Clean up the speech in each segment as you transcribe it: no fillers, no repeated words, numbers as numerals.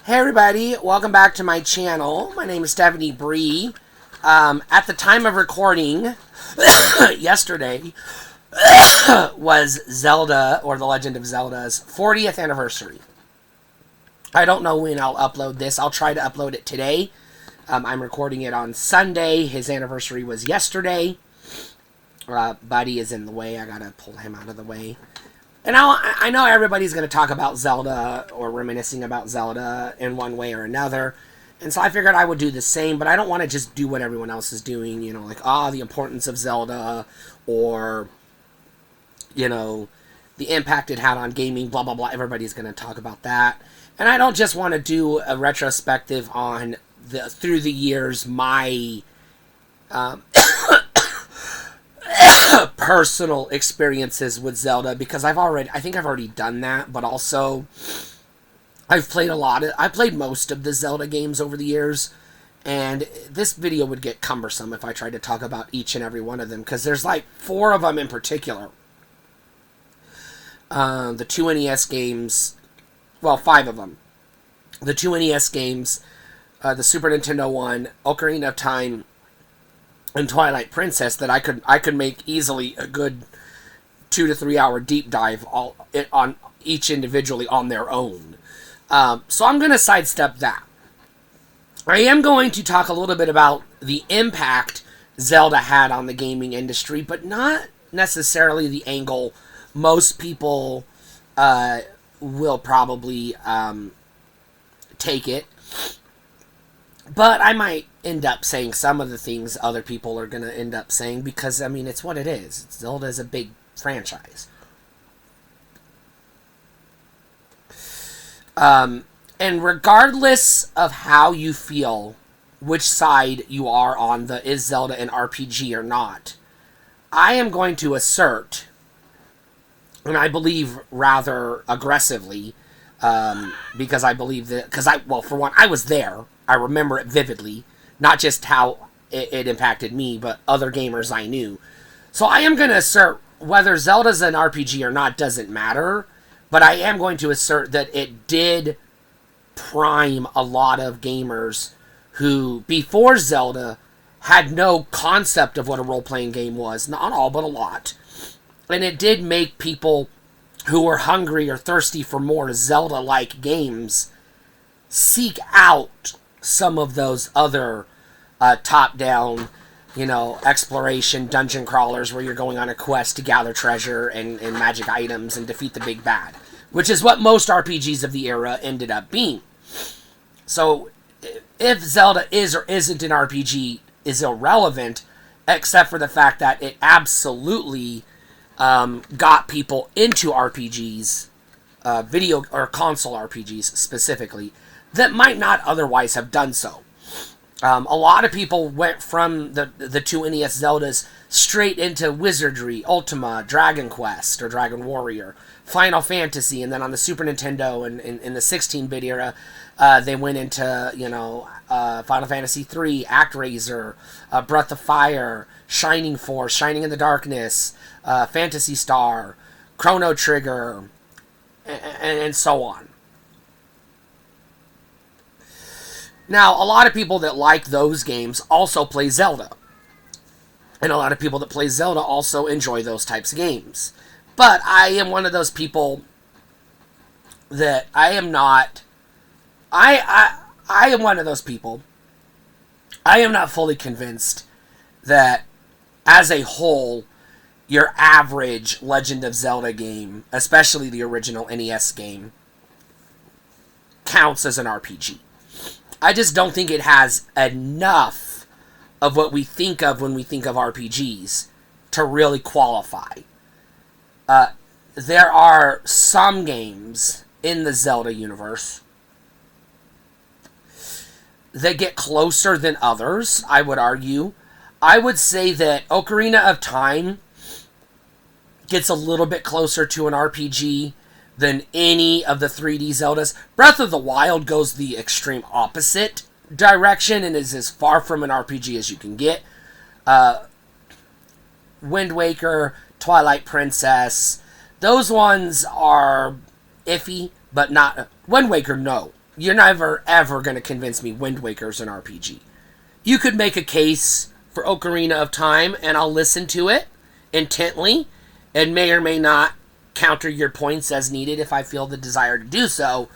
Hey everybody, welcome back to my channel. My name is Stephanie Bree. At the time of recording, yesterday was Zelda, or The Legend of Zelda's 40th anniversary. I don't know when I'll upload this. I'll try to upload it today. I'm recording it on Sunday. His anniversary was yesterday. Buddy is in the way. I gotta pull him out of the way. And I know everybody's going to talk about Zelda or reminiscing about Zelda in one way or another. And so I figured I would do the same, but I don't want to just do what everyone else is doing, you know, like, the importance of Zelda or, you know, the impact it had on gaming, blah, blah, blah. Everybody's going to talk about that. And I don't just want to do a retrospective on through the years, my personal experiences with Zelda, because I think I've already done that, but also I played most of the Zelda games over the years, and this video would get cumbersome if I tried to talk about each and every one of them, because there's like 4 of them in particular. The 2 NES games, well, 5 of them. The 2 NES games, the Super Nintendo one, Ocarina of Time, and Twilight Princess, that I could make easily a good 2 to 3 hour deep dive on each individually on their own. So I'm going to sidestep that. I am going to talk a little bit about the impact Zelda had on the gaming industry, but not necessarily the angle most people will probably take it. But I might end up saying some of the things other people are going to end up saying, because, I mean, it's what it is. Zelda is a big franchise. And regardless of how you feel, which side you are on the is Zelda an RPG or not, I am going to assert, and I believe rather aggressively, because I believe that, well, for one, I was there. I remember it vividly, not just how it impacted me, but other gamers I knew. So I am going to assert whether Zelda's an RPG or not doesn't matter, but I am going to assert that it did prime a lot of gamers who, before Zelda, had no concept of what a role-playing game was. Not all, but a lot. And it did make people who were hungry or thirsty for more Zelda-like games seek out some of those other top-down, you know, exploration dungeon crawlers where you're going on a quest to gather treasure and magic items and defeat the big bad, which is what most RPGs of the era ended up being. So if Zelda is or isn't an RPG is irrelevant, except for the fact that it absolutely got people into RPGs, video or console RPGs specifically, that might not otherwise have done so. A lot of people went from the 2 NES Zeldas straight into Wizardry, Ultima, Dragon Quest, or Dragon Warrior, Final Fantasy, and then on the Super Nintendo and in the 16-bit era, they went into, you know, Final Fantasy III, ActRaiser, Breath of Fire, Shining Force, Shining in the Darkness, Phantasy Star, Chrono Trigger, and so on. Now, a lot of people that like those games also play Zelda. And a lot of people that play Zelda also enjoy those types of games. But I am one of those people that I am not... I am one of those people. I am not fully convinced that, as a whole, your average Legend of Zelda game, especially the original NES game, counts as an RPG. I just don't think it has enough of what we think of when we think of RPGs to really qualify. There are some games in the Zelda universe that get closer than others, I would argue. I would say that Ocarina of Time gets a little bit closer to an RPG than any of the 3D Zeldas. Breath of the Wild goes the extreme opposite direction and is as far from an RPG as you can get. Wind Waker, Twilight Princess, those ones are iffy, but not... Wind Waker, no. You're never, ever going to convince me Wind Waker's an RPG. You could make a case for Ocarina of Time, and I'll listen to it intently, and may or may not counter your points as needed if I feel the desire to do so.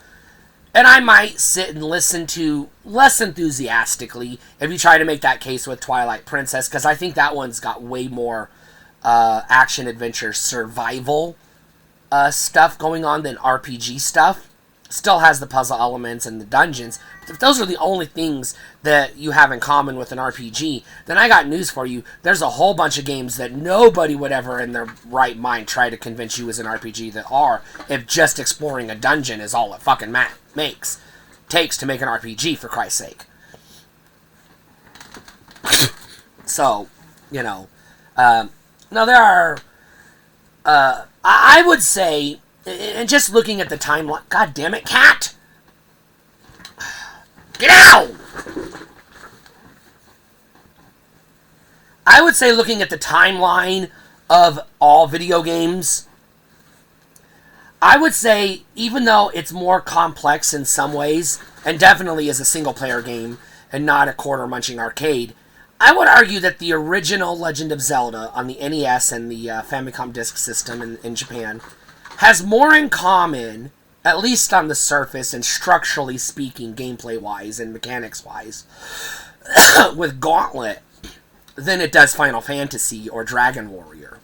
And I might sit and listen to less enthusiastically if you try to make that case with Twilight Princess, because I think that one's got way more action, adventure, survival stuff going on than RPG stuff. Still has the puzzle elements and the dungeons. But if those are the only things that you have in common with an RPG, then I got news for you. There's a whole bunch of games that nobody would ever in their right mind try to convince you is an RPG that are, if just exploring a dungeon is all it fucking takes to make an RPG, for Christ's sake. So, you know, now there are, I would say, and just looking at the timeline, god damn it, cat! Get out! I would say looking at the timeline of all video games, I would say, even though it's more complex in some ways, and definitely is a single-player game, and not a quarter-munching arcade, I would argue that the original Legend of Zelda on the NES and the Famicom Disk System in Japan has more in common, at least on the surface and structurally speaking, gameplay-wise and mechanics-wise, with Gauntlet than it does Final Fantasy or Dragon Warrior.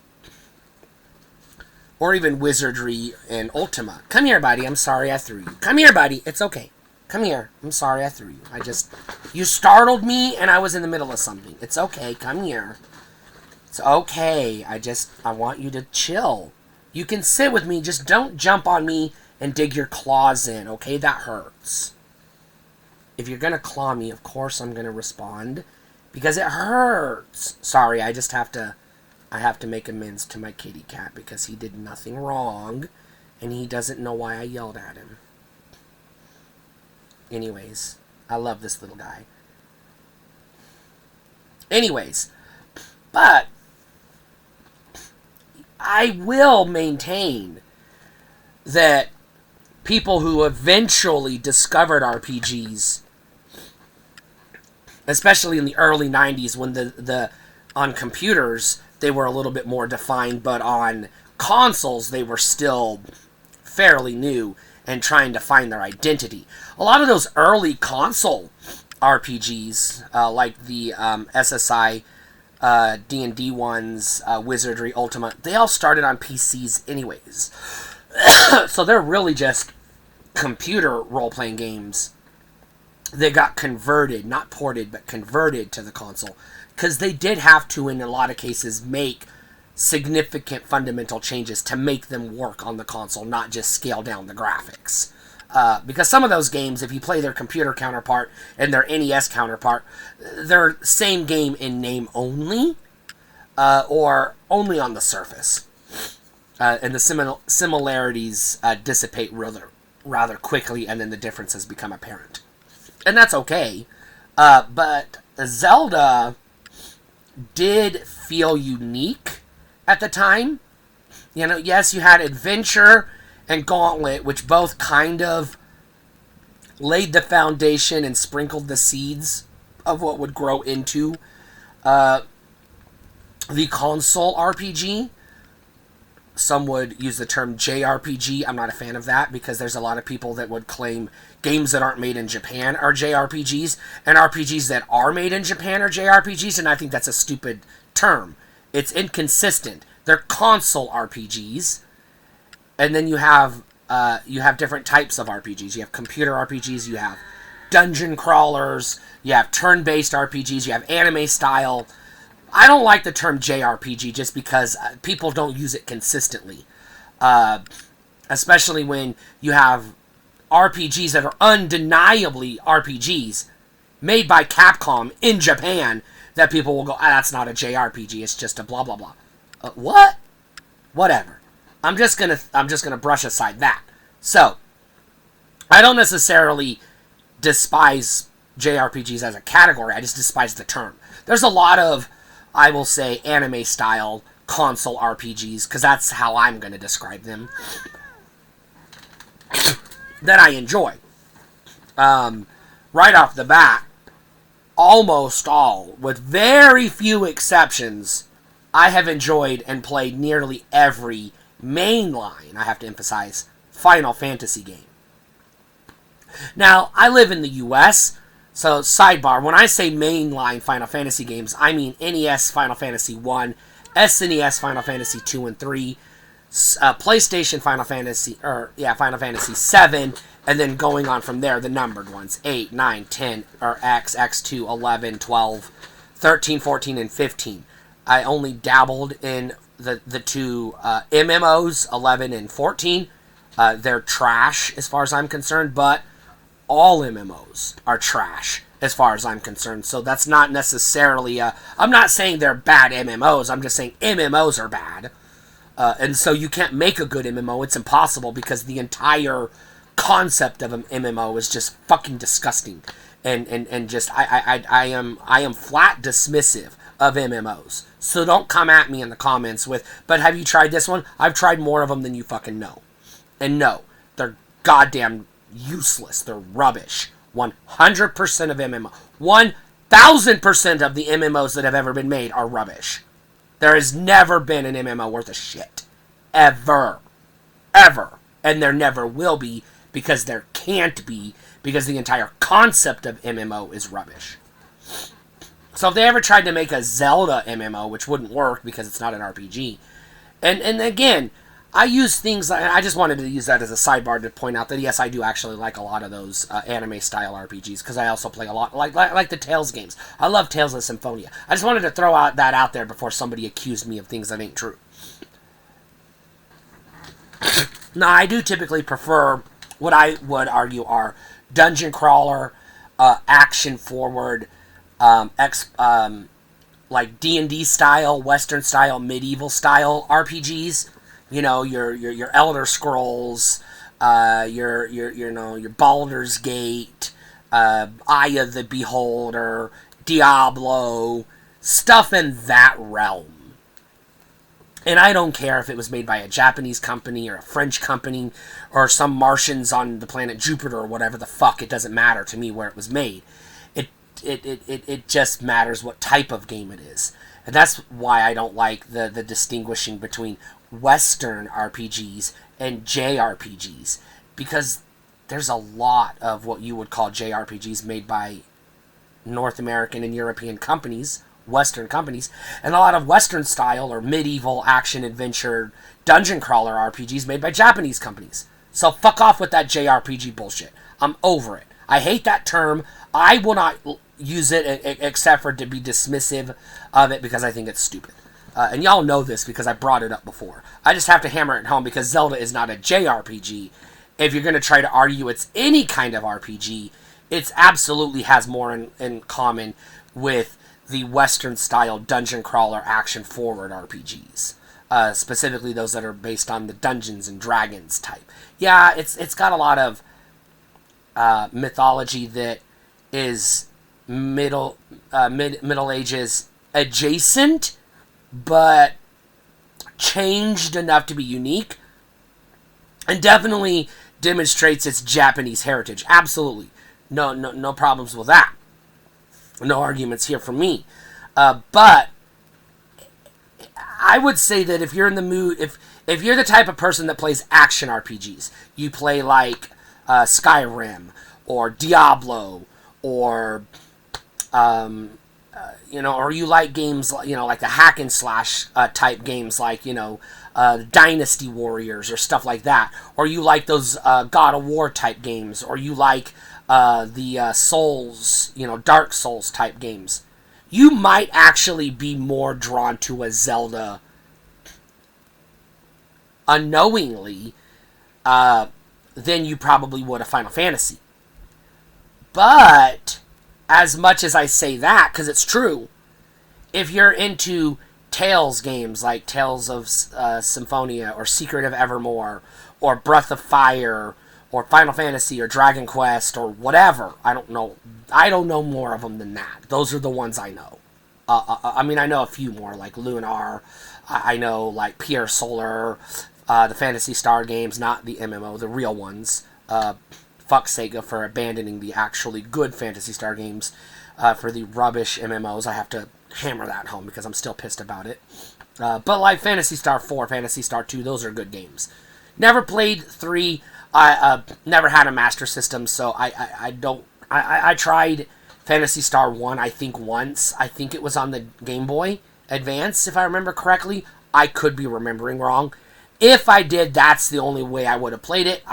Or even Wizardry and Ultima. Come here, buddy. I'm sorry I threw you. Come here, buddy. It's okay. Come here. I'm sorry I threw you. You startled me and I was in the middle of something. It's okay. Come here. It's okay. I want you to chill. You can sit with me. Just don't jump on me and dig your claws in, okay? That hurts. If you're going to claw me, of course I'm going to respond. Because it hurts. Sorry, I have to make amends to my kitty cat because he did nothing wrong. And he doesn't know why I yelled at him. Anyways, I love this little guy. Anyways, but I will maintain that people who eventually discovered RPGs, especially in the early 90s when the on computers they were a little bit more defined, but on consoles they were still fairly new and trying to find their identity. A lot of those early console RPGs, like the SSI, D&D ones, Wizardry, Ultima, they all started on PCs anyways. So they're really just computer role-playing games that got converted, not ported, but converted to the console. Because they did have to, in a lot of cases, make significant fundamental changes to make them work on the console, not just scale down the graphics. Because some of those games, if you play their computer counterpart and their NES counterpart, they're same game in name only, or only on the surface. And the similarities dissipate rather quickly, and then the differences become apparent. And that's okay. But Zelda did feel unique at the time. You know, yes, you had Adventure and Gauntlet, which both kind of laid the foundation and sprinkled the seeds of what would grow into the console RPG. Some would use the term JRPG. I'm not a fan of that because there's a lot of people that would claim games that aren't made in Japan are JRPGs and RPGs that are made in Japan are JRPGs, and I think that's a stupid term. It's inconsistent. They're console RPGs, and then you have different types of RPGs. You have computer RPGs, you have dungeon crawlers, you have turn-based RPGs, you have anime style. I don't like the term JRPG just because people don't use it consistently. Especially when you have RPGs that are undeniably RPGs made by Capcom in Japan that people will go, that's not a JRPG, it's just a blah blah blah. What? Whatever. I'm just gonna brush aside that. So, I don't necessarily despise JRPGs as a category, I just despise the term. There's a lot of, I will say, anime-style console RPGs, because that's how I'm going to describe them, that I enjoy. Right off the bat, almost all, with very few exceptions, I have enjoyed and played nearly every mainline, I have to emphasize, Final Fantasy game. Now, I live in the US, so sidebar, when I say mainline Final Fantasy games, I mean NES Final Fantasy 1, SNES Final Fantasy 2 and 3, PlayStation Final Fantasy, Final Fantasy 7, and then going on from there, the numbered ones, 8, 9, 10, or X, X2, 11, 12, 13, 14, and 15. I only dabbled in the two MMOs, 11 and 14. They're trash as far as I'm concerned, but all MMOs are trash as far as I'm concerned. So that's not necessarily I'm not saying they're bad MMOs. I'm just saying MMOs are bad. And so you can't make a good MMO. It's impossible because the entire concept of an MMO is just fucking disgusting. And just I am flat dismissive of MMOs. So don't come at me in the comments with, but have you tried this one? I've tried more of them than you fucking know. And no, they're goddamn useless. They're rubbish. 100% of MMO. 1000% of the MMOs that have ever been made are rubbish. There has never been an MMO worth of shit. Ever. Ever. And there never will be, because there can't be, because the entire concept of MMO is rubbish. So if they ever tried to make a Zelda MMO, which wouldn't work because it's not an RPG, and again, I use things, I just wanted to use that as a sidebar to point out that yes, I do actually like a lot of those anime-style RPGs, because I also play a lot, like the Tales games. I love Tales of Symphonia. I just wanted to throw that out there before somebody accused me of things that ain't true. Now, I do typically prefer what I would argue are dungeon crawler, action-forward, like D&D style, Western style, medieval style RPGs. You know, your Elder Scrolls, your Baldur's Gate, Eye of the Beholder, Diablo, stuff in that realm. And I don't care if it was made by a Japanese company or a French company or some Martians on the planet Jupiter or whatever the fuck. It doesn't matter to me where it was made. It just matters what type of game it is. And that's why I don't like the distinguishing between Western RPGs and JRPGs, because there's a lot of what you would call JRPGs made by North American and European companies, Western companies, and a lot of Western style or medieval action adventure dungeon crawler RPGs made by Japanese companies. So fuck off with that JRPG bullshit. I'm over it. I hate that term. I will not use it except for to be dismissive of it because I think it's stupid. And y'all know this because I brought it up before. I just have to hammer it home because Zelda is not a JRPG. If you're going to try to argue it's any kind of RPG, it absolutely has more in common with the Western-style dungeon crawler action-forward RPGs. Specifically those that are based on the Dungeons and Dragons type. Yeah, it's got a lot of mythology that is Middle Ages adjacent, but changed enough to be unique, and definitely demonstrates its Japanese heritage. Absolutely, no problems with that. No arguments here from me. But I would say that if you're in the mood, if you're the type of person that plays action RPGs, you play like Skyrim or Diablo or or you like games, like the hack and slash type games, like, Dynasty Warriors or stuff like that, or you like those God of War type games, or you like the Souls, Dark Souls type games, you might actually be more drawn to a Zelda unknowingly than you probably would a Final Fantasy. But as much as I say that, because it's true, if you're into Tales games like Tales of Symphonia or Secret of Evermore or Breath of Fire or Final Fantasy or Dragon Quest or whatever, I don't know more of them than that. Those are the ones I know. I know a few more, like Lunar. I know like Pierre Solar, the Phantasy Star games, not the MMO, the real ones. fuck Sega for abandoning the actually good Phantasy Star games for the rubbish MMOs. I have to hammer that home because I'm still pissed about it. But like Phantasy Star 4, Phantasy Star 2, those are good games. Never played 3. I never had a Master System, so I tried Phantasy Star 1, I think, once. I think it was on the Game Boy Advance, if I remember correctly. I could be remembering wrong. If I did, that's the only way I would have played it.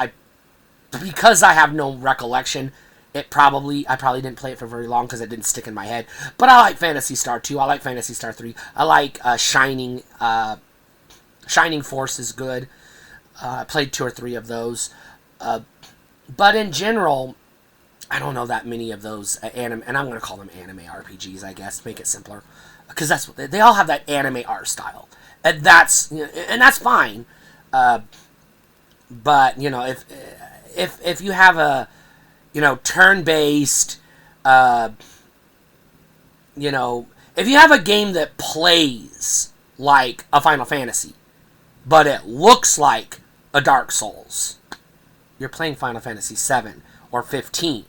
Because I have no recollection, I probably didn't play it for very long because it didn't stick in my head. But I like Phantasy Star 2. I like Phantasy Star 3. I like Shining. Shining Force is good. I played 2 or 3 of those. But in general, I don't know that many of those anime, and I'm going to call them anime RPGs, I guess, to make it simpler. Because that's what they all have, that anime art style. And that's fine. But, you know, if you have a, you know, turn-based, you know, if you have a game that plays like a Final Fantasy, but it looks like a Dark Souls, you're playing Final Fantasy 7 or 15.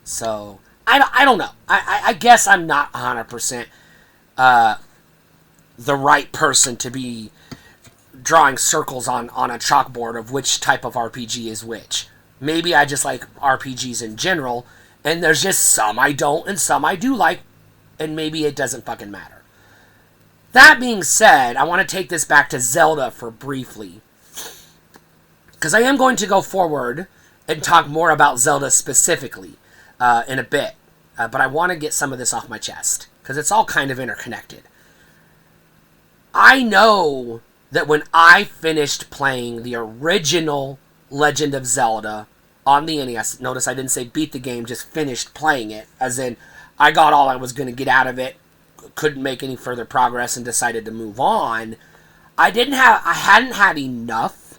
So, I don't know. I guess I'm not 100% the right person to be drawing circles on a chalkboard of which type of RPG is which. Maybe I just like RPGs in general, and there's just some I don't and some I do like, and maybe it doesn't fucking matter. That being said, I want to take this back to Zelda for briefly, because I am going to go forward and talk more about Zelda specifically in a bit, but I want to get some of this off my chest, because it's all kind of interconnected. I know that when I finished playing the original Legend of Zelda on the NES, notice I didn't say beat the game, just finished playing it, as in I got all I was going to get out of it, couldn't make any further progress, and decided to move on. I hadn't had enough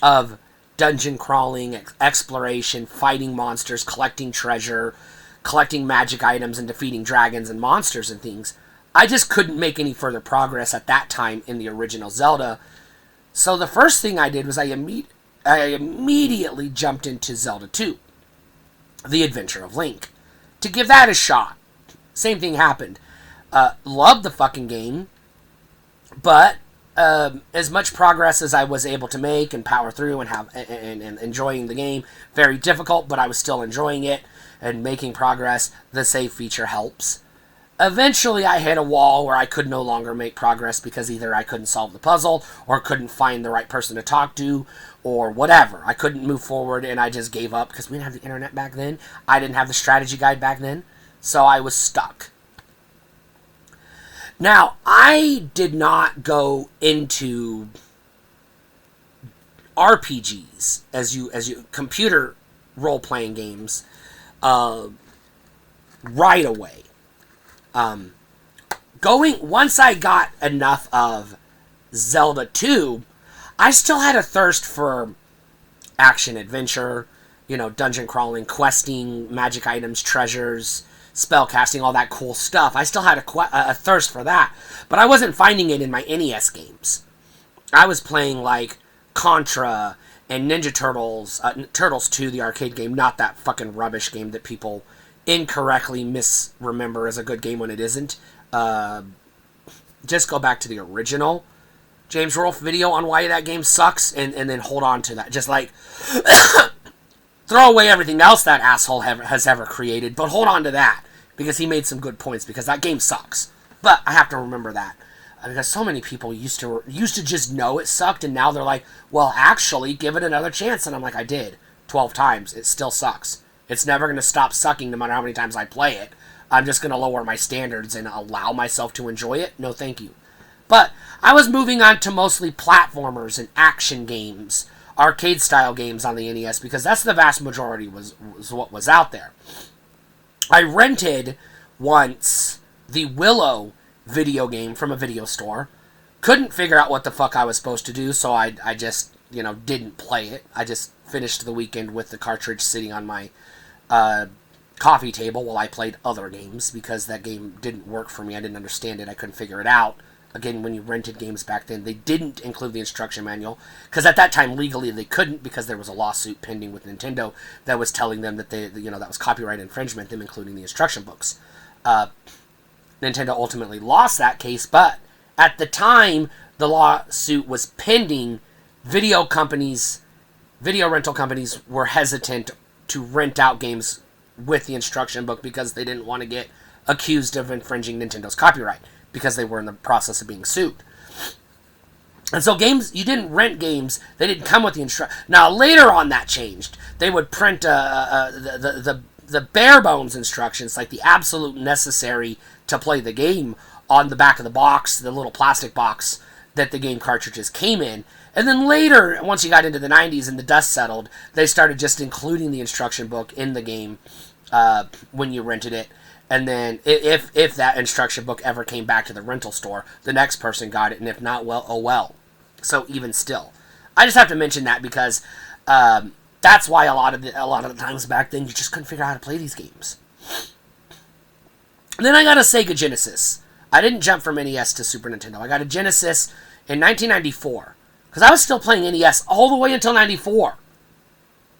of dungeon crawling, exploration, fighting monsters, collecting treasure, collecting magic items, and defeating dragons and monsters and things. I just couldn't make any further progress at that time in the original Zelda. So the first thing I did was I immediately jumped into Zelda 2, The Adventure of Link, to give that a shot. Same thing happened. Loved the fucking game, but as much progress as I was able to make and power through and enjoying the game, very difficult, but I was still enjoying it and making progress. The save feature helps. Eventually, I hit a wall where I could no longer make progress because either I couldn't solve the puzzle or couldn't find the right person to talk to or whatever. I couldn't move forward, and I just gave up because we didn't have the internet back then. I didn't have the strategy guide back then, so I was stuck. Now, I did not go into RPGs as you computer role-playing games right away. Once I got enough of Zelda 2, I still had a thirst for action adventure, you know, dungeon crawling, questing, magic items, treasures, spell casting, all that cool stuff. I still had a thirst for that, but I wasn't finding it in my NES games. I was playing like Contra and Ninja Turtles, Turtles 2, the arcade game, not that fucking rubbish game that people incorrectly misremember as a good game when it isn't. Just go back to the original James Rolfe video on why that game sucks, and then hold on to that. Just like throw away everything else that asshole has ever created, but hold on to that because he made some good points, because that game sucks. But I have to remember that because so many people used to just know it sucked, and now they're like, well, actually, give it another chance. And I'm like, I did 12 times. It still sucks. It's never going to stop sucking no matter how many times I play it. I'm just going to lower my standards and allow myself to enjoy it. No, thank you. But I was moving on to mostly platformers and action games, arcade-style games on the NES, because that's the vast majority was what was out there. I rented once the Willow video game from a video store. Couldn't figure out what the fuck I was supposed to do, so I just, didn't play it. I just finished the weekend with the cartridge sitting on my coffee table while I played other games, because that game didn't work for me. I didn't understand it. I couldn't figure it out. again, when you rented games back then, they didn't include the instruction manual, because at that time, legally, they couldn't, because there was a lawsuit pending with Nintendo that was telling them that that was copyright infringement, them including the instruction books. Nintendo ultimately lost that case, but at the time the lawsuit was pending, video rental companies were hesitant to rent out games with the instruction book because they didn't want to get accused of infringing Nintendo's copyright, because they were in the process of being sued. And so you didn't rent games, they didn't come with the instruction. Now, later on that changed. They would print the bare bones instructions, like the absolute necessary to play the game, on the back of the box, the little plastic box that the game cartridges came in. And then later, once you got into the 90s and the dust settled, they started just including the instruction book in the game when you rented it. And then if that instruction book ever came back to the rental store, the next person got it, and if not, well, oh well. So even still, I just have to mention that because that's why a lot of the times back then you just couldn't figure out how to play these games. And then I got a Sega Genesis. I didn't jump from NES to Super Nintendo. I got a Genesis in 1994 because I was still playing NES all the way until 94.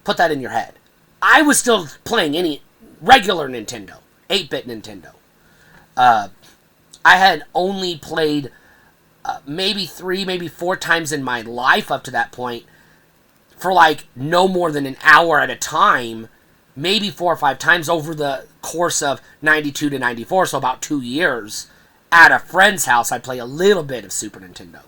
Put that in your head. I was still playing any regular Nintendo. 8-bit Nintendo. I had only played maybe 3, maybe 4 times in my life up to that point, for like no more than an hour at a time, maybe 4 or 5 times over the course of 92 to 94, so about 2 years. At a friend's house, I'd play a little bit of Super Nintendo.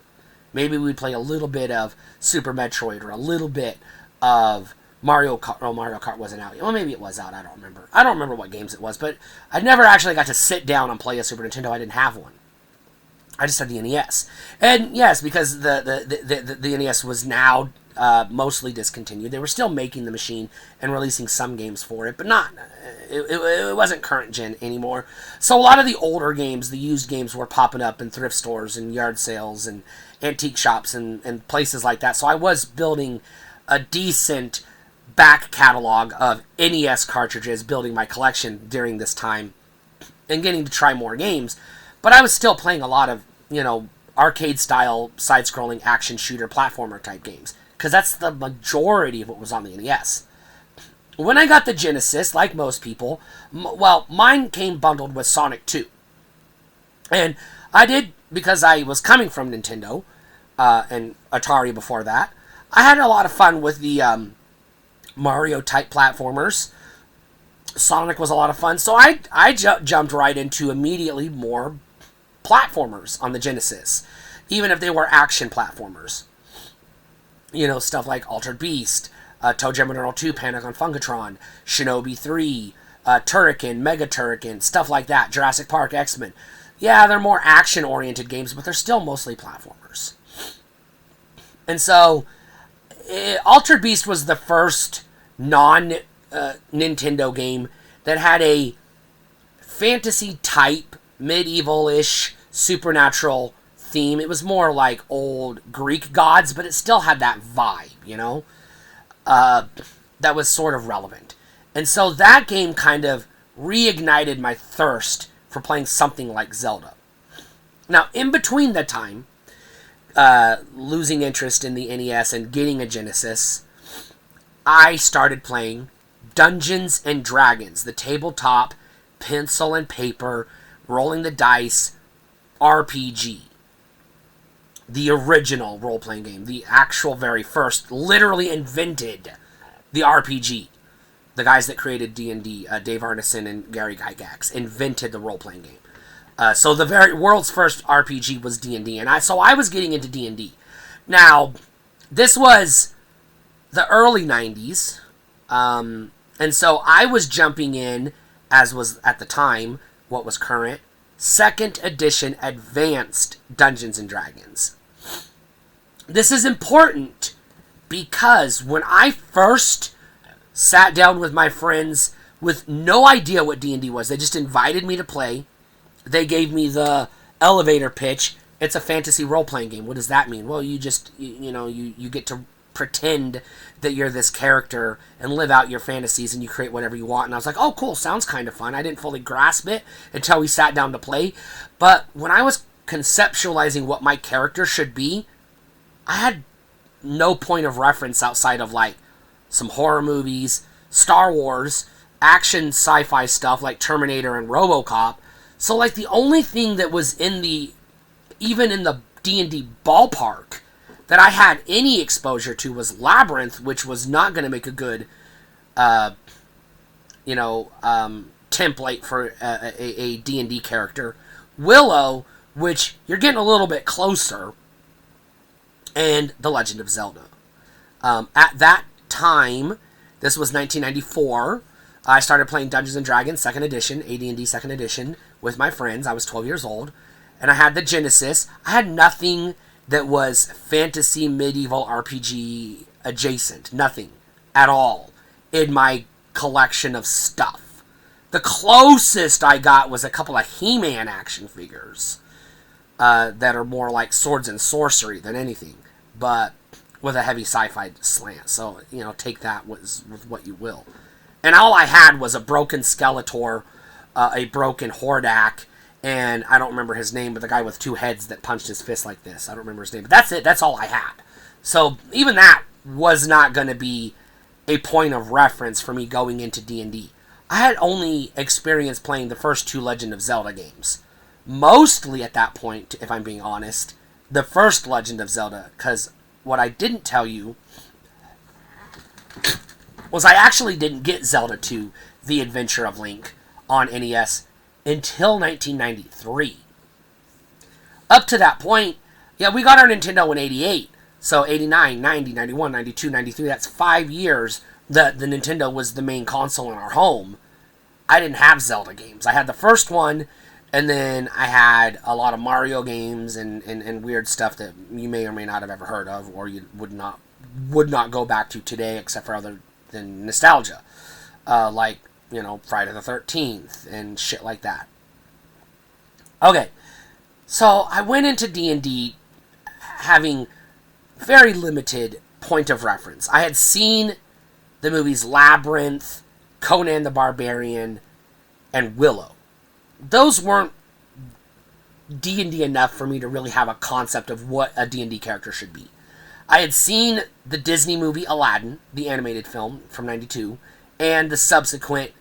Maybe we'd play a little bit of Super Metroid, or a little bit of Mario Kart. Oh, Mario Kart wasn't out. Well, maybe it was out. I don't remember. I don't remember what games it was, but I never actually got to sit down and play a Super Nintendo. I didn't have one. I just had the NES. And yes, because the NES was now mostly discontinued. They were still making the machine and releasing some games for it, but not. It wasn't current gen anymore. So a lot of the older games, the used games, were popping up in thrift stores and yard sales and antique shops and places like that. So I was building a decent back catalog of NES cartridges, building my collection during this time and getting to try more games. But I was still playing a lot of, arcade style side-scrolling action shooter platformer type games, because that's the majority of what was on the NES. When I got the Genesis, like most people, mine came bundled with Sonic 2. And I did, because I was coming from Nintendo and Atari before that, I had a lot of fun with the Mario-type platformers. Sonic was a lot of fun, so I jumped right into immediately more platformers on the Genesis, even if they were action platformers. Stuff like Altered Beast, Toe Jam and Earl 2, Panic on Funkatron, Shinobi 3, Turrican, Mega Turrican, stuff like that, Jurassic Park, X-Men. Yeah, they're more action-oriented games, but they're still mostly platformers. And so, Altered Beast was the first non-Nintendo game that had a fantasy-type, medieval-ish, supernatural theme. It was more like old Greek gods, but it still had that vibe, that was sort of relevant. And so that game kind of reignited my thirst for playing something like Zelda. Now, in between the time, losing interest in the NES and getting a Genesis, I started playing Dungeons and Dragons, the tabletop, pencil and paper, rolling the dice, RPG. The original role-playing game, the actual very first, literally invented the RPG. The guys that created D&D, Dave Arneson and Gary Gygax, invented the role-playing game. So the very world's first RPG was D&D, and I was getting into D&D. Now, this was the early 90s, and so I was jumping in, as was at the time what was current, 2nd edition advanced Dungeons and Dragons. This is important because when I first sat down with my friends with no idea what D&D was, they just invited me to play. They gave me the elevator pitch. It's a fantasy role-playing game. What does that mean? Well, you just, you get to pretend that you're this character and live out your fantasies and you create whatever you want. And I was like, oh, cool, sounds kind of fun. I didn't fully grasp it until we sat down to play. But when I was conceptualizing what my character should be, I had no point of reference outside of like some horror movies, Star Wars, action sci-fi stuff like Terminator and RoboCop. So like the only thing that was even in the D&D ballpark that I had any exposure to was Labyrinth, which was not going to make a good, template for a D&D character. Willow, which you're getting a little bit closer, and The Legend of Zelda. At that time, this was 1994, I started playing Dungeons & Dragons 2nd Edition, AD&D 2nd Edition, with my friends. I was 12 years old, and I had the Genesis. I had nothing that was fantasy, medieval, RPG adjacent. Nothing at all in my collection of stuff. The closest I got was a couple of He-Man action figures that are more like swords and sorcery than anything, but with a heavy sci-fi slant. So, take that with what you will. And all I had was a broken Skeletor, a broken Hordak, and I don't remember his name, but the guy with two heads that punched his fist like this. I don't remember his name, but that's it. That's all I had. So even that was not going to be a point of reference for me going into D&D. I had only experienced playing the first 2 Legend of Zelda games. Mostly at that point, if I'm being honest, the first Legend of Zelda, because what I didn't tell you was I actually didn't get Zelda 2, The Adventure of Link, on NES until 1993. Up to that point, we got our Nintendo in 88. So 89, 90, 91, 92, 93, that's 5 years that the Nintendo was the main console in our home. I didn't have Zelda games. I had the first one, and then I had a lot of Mario games and weird stuff that you may or may not have ever heard of, or you would not go back to today, except for other than nostalgia. Like, Friday the 13th and shit like that. Okay, so I went into D&D having very limited point of reference. I had seen the movies Labyrinth, Conan the Barbarian, and Willow. Those weren't D&D enough for me to really have a concept of what a D&D character should be. I had seen the Disney movie Aladdin, the animated film from 92, and the subsequent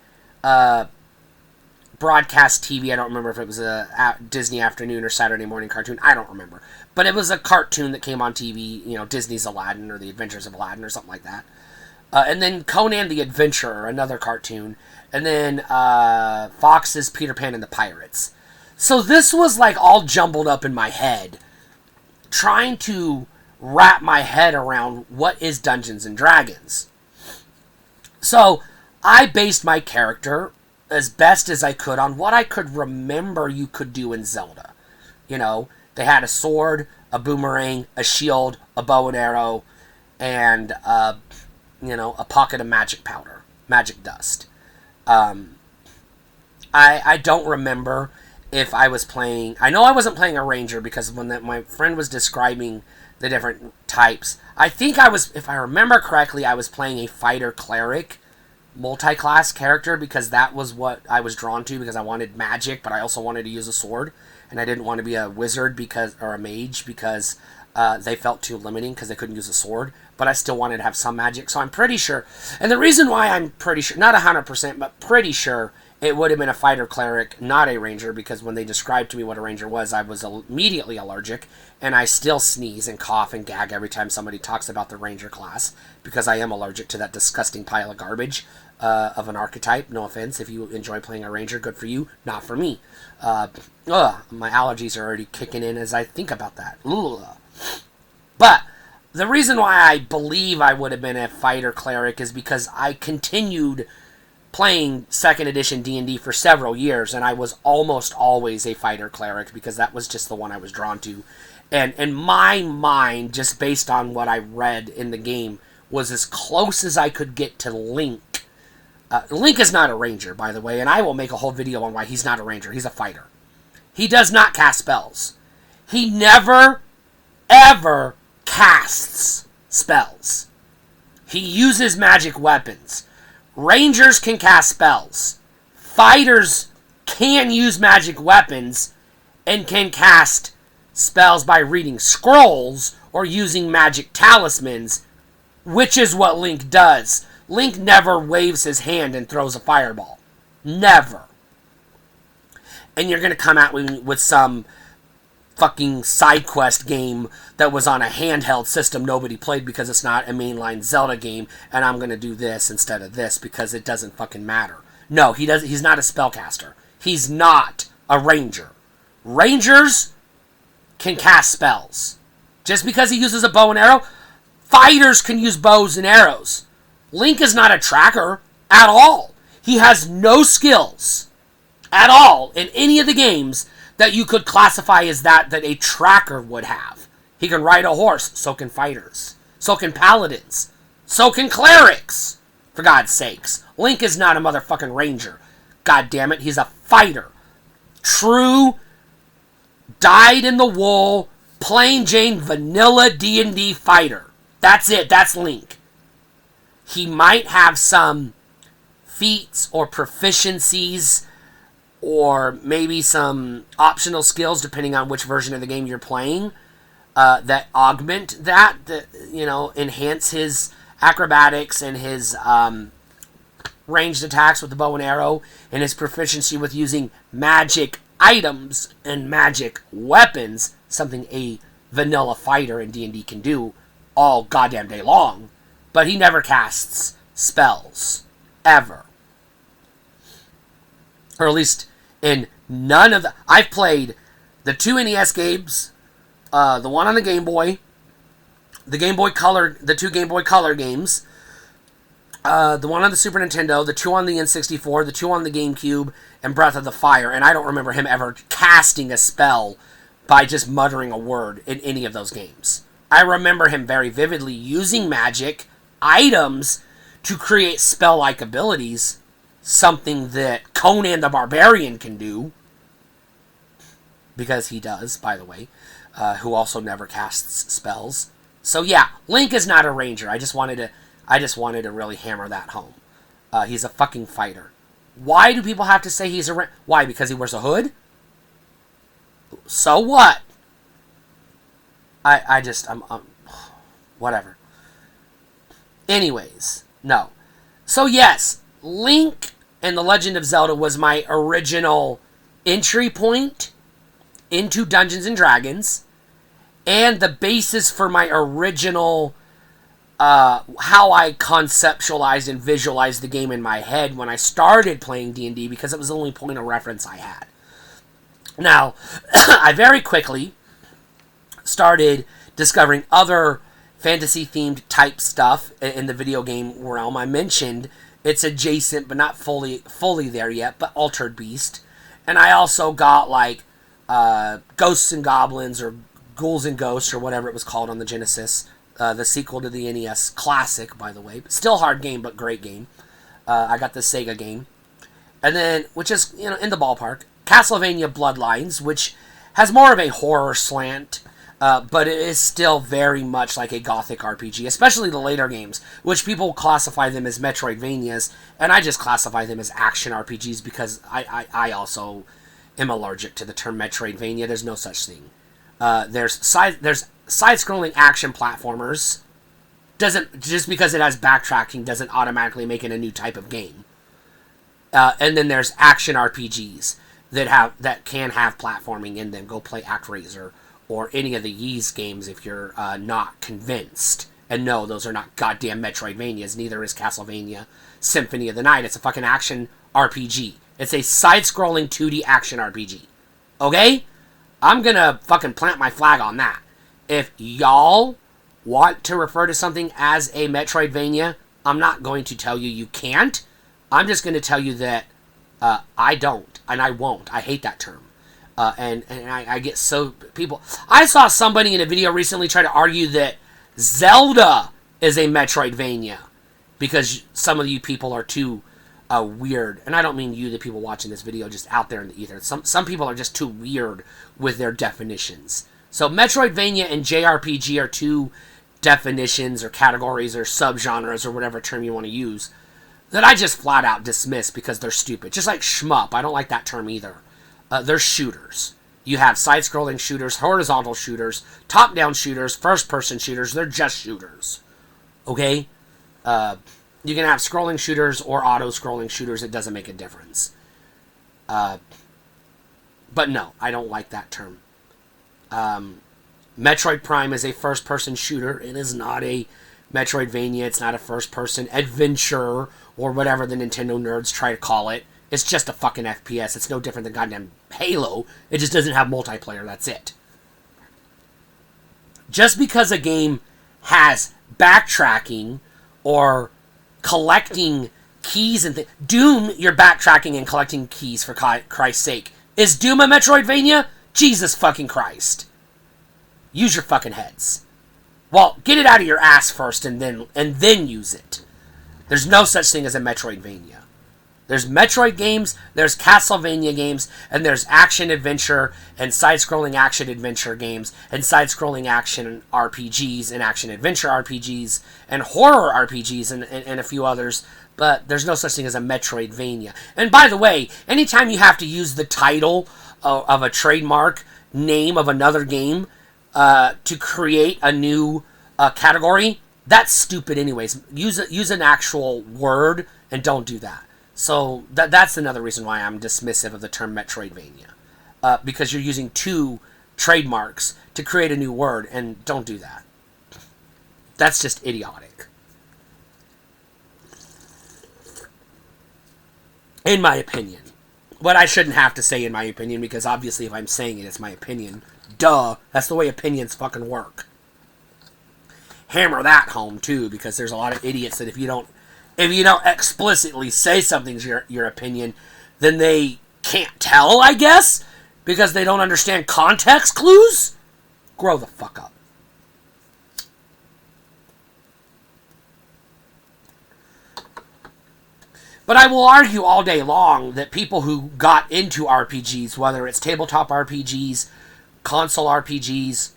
broadcast TV. I don't remember if it was a Disney afternoon or Saturday morning cartoon. I don't remember. But it was a cartoon that came on TV, Disney's Aladdin or The Adventures of Aladdin or something like that. And then Conan the Adventurer, another cartoon. And then Fox's Peter Pan and the Pirates. So this was like all jumbled up in my head, trying to wrap my head around what is Dungeons and Dragons. So I based my character as best as I could on what I could remember you could do in Zelda. They had a sword, a boomerang, a shield, a bow and arrow, and a pocket of magic powder, magic dust. I don't remember if I was playing. I know I wasn't playing a ranger because when my friend was describing the different types, I think I was, if I remember correctly, I was playing a fighter cleric multi-class character because that was what I was drawn to because I wanted magic, but I also wanted to use a sword, and I didn't want to be a wizard or a mage because they felt too limiting because they couldn't use a sword, but I still wanted to have some magic. So I'm pretty sure, and the reason why I'm pretty sure, not 100%, but pretty sure it would have been a fighter cleric, not a ranger, because when they described to me what a ranger was, I was immediately allergic, and I still sneeze and cough and gag every time somebody talks about the ranger class, because I am allergic to that disgusting pile of garbage of an archetype. No offense, if you enjoy playing a ranger, good for you, not for me. My allergies are already kicking in as I think about that. But the reason why I believe I would have been a fighter cleric is because I continued playing 2nd edition D&D for several years, and I was almost always a fighter cleric because that was just the one I was drawn to. And in my mind, just based on what I read in the game, was as close as I could get to Link. Link is not a ranger, by the way, and I will make a whole video on why he's not a ranger. He's a fighter. He does not cast spells. He never, ever casts spells. He uses magic weapons. Rangers can cast spells. Fighters can use magic weapons and can cast spells by reading scrolls or using magic talismans, which is what Link does. Link never waves his hand and throws a fireball. Never. And you're going to come out with some fucking side quest game that was on a handheld system nobody played because it's not a mainline Zelda game, and I'm going to do this instead of this because it doesn't fucking matter. No, he's not a spellcaster. He's not a ranger. Rangers can cast spells. Just because he uses a bow and arrow, fighters can use bows and arrows. Link is not a tracker at all. He has no skills at all in any of the games that you could classify as that a tracker would have. He can ride a horse, so can fighters. So can paladins. So can clerics. For God's sakes. Link is not a motherfucking ranger. God damn it, he's a fighter. True, dyed-in-the-wool, plain Jane vanilla D&D fighter. That's it, that's Link. He might have some feats or proficiencies or maybe some optional skills, depending on which version of the game you're playing, that augment that, enhance his acrobatics and his ranged attacks with the bow and arrow, and his proficiency with using magic items and magic weapons, something a vanilla fighter in D&D can do all goddamn day long. But he never casts spells. Ever. Or at least in none of the... I've played the 2 NES games, the one on the Game Boy, the 2 Game Boy Color games, the one on the Super Nintendo, the 2 on the N64, the 2 on the GameCube, and Breath of the Fire, and I don't remember him ever casting a spell by just muttering a word in any of those games. I remember him very vividly using magic items to create spell-like abilities, something that Conan the Barbarian can do, because he does, by the way, who also never casts spells. So yeah, Link is not a ranger. I just wanted to really hammer that home. He's a fucking fighter. Why do people have to say he's a ranger? Why? Because he wears a hood? So what? I'm whatever. Anyways, no. So yes, Link and The Legend of Zelda was my original entry point into Dungeons and Dragons, and the basis for my original how I conceptualized and visualized the game in my head when I started playing D&D, because it was the only point of reference I had. Now, I very quickly started discovering other fantasy-themed type stuff in the video game realm. I mentioned it's adjacent, but not fully there yet, but Altered Beast. And I also got, like, Ghosts and Goblins, or Ghouls and Ghosts, or whatever it was called on the Genesis. The sequel to the NES Classic, by the way. Still hard game, but great game. I got the Sega game. And then, which is, in the ballpark, Castlevania Bloodlines, which has more of a horror slant, but it is still very much like a gothic RPG, especially the later games, which people classify them as Metroidvanias, and I just classify them as action RPGs because I also am allergic to the term Metroidvania. There's no such thing. There's side-scrolling action platformers. Just because it has backtracking doesn't automatically make it a new type of game. And then there's action RPGs that can have platforming in them. Go play ActRaiser or any of the Ys games if you're not convinced. And no, those are not goddamn Metroidvanias. Neither is Castlevania Symphony of the Night. It's a fucking action RPG. It's a side-scrolling 2D action RPG. Okay? I'm gonna fucking plant my flag on that. If y'all want to refer to something as a Metroidvania, I'm not going to tell you you can't. I'm just going to tell you that I don't, and I won't. I hate that term. And I get so... people... I saw somebody in a video recently try to argue that Zelda is a Metroidvania because some of you people are too weird. And I don't mean you, the people watching this video, just out there in the ether. Some people are just too weird with their definitions. So Metroidvania and JRPG are two definitions or categories or subgenres or whatever term you want to use that I just flat out dismiss because they're stupid. Just like shmup. I don't like that term either. They're shooters. You have side-scrolling shooters, horizontal shooters, top-down shooters, first-person shooters. They're just shooters. Okay? You can have scrolling shooters or auto-scrolling shooters. It doesn't make a difference. But no, I don't like that term. Metroid Prime is a first-person shooter. It is not a Metroidvania. It's not a first-person adventure or whatever the Nintendo nerds try to call it. It's just a fucking FPS. It's no different than goddamn Halo. It just doesn't have multiplayer. That's it. Just because a game has backtracking or collecting keys and things. Doom, you're backtracking and collecting keys for Christ's sake. Is Doom a Metroidvania? Jesus fucking Christ. Use your fucking heads. Well, get it out of your ass first and then use it. There's no such thing as a Metroidvania. There's Metroid games, there's Castlevania games, and there's action-adventure and side-scrolling action-adventure games, and side-scrolling action RPGs, and action-adventure RPGs, and horror RPGs, and a few others, but there's no such thing as a Metroidvania. And by the way, anytime you have to use the title of a trademark name of another game to create a new category, that's stupid anyways. Use an actual word, and don't do that. So that's another reason why I'm dismissive of the term Metroidvania. Because you're using two trademarks to create a new word, and don't do that. That's just idiotic. In my opinion. What I shouldn't have to say in my opinion, because obviously if I'm saying it, it's my opinion. Duh. That's the way opinions fucking work. Hammer that home, too, because there's a lot of idiots that if you don't explicitly say something's your opinion, then they can't tell, I guess, because they don't understand context clues. Grow the fuck up. But I will argue all day long that people who got into RPGs, whether it's tabletop RPGs, console RPGs,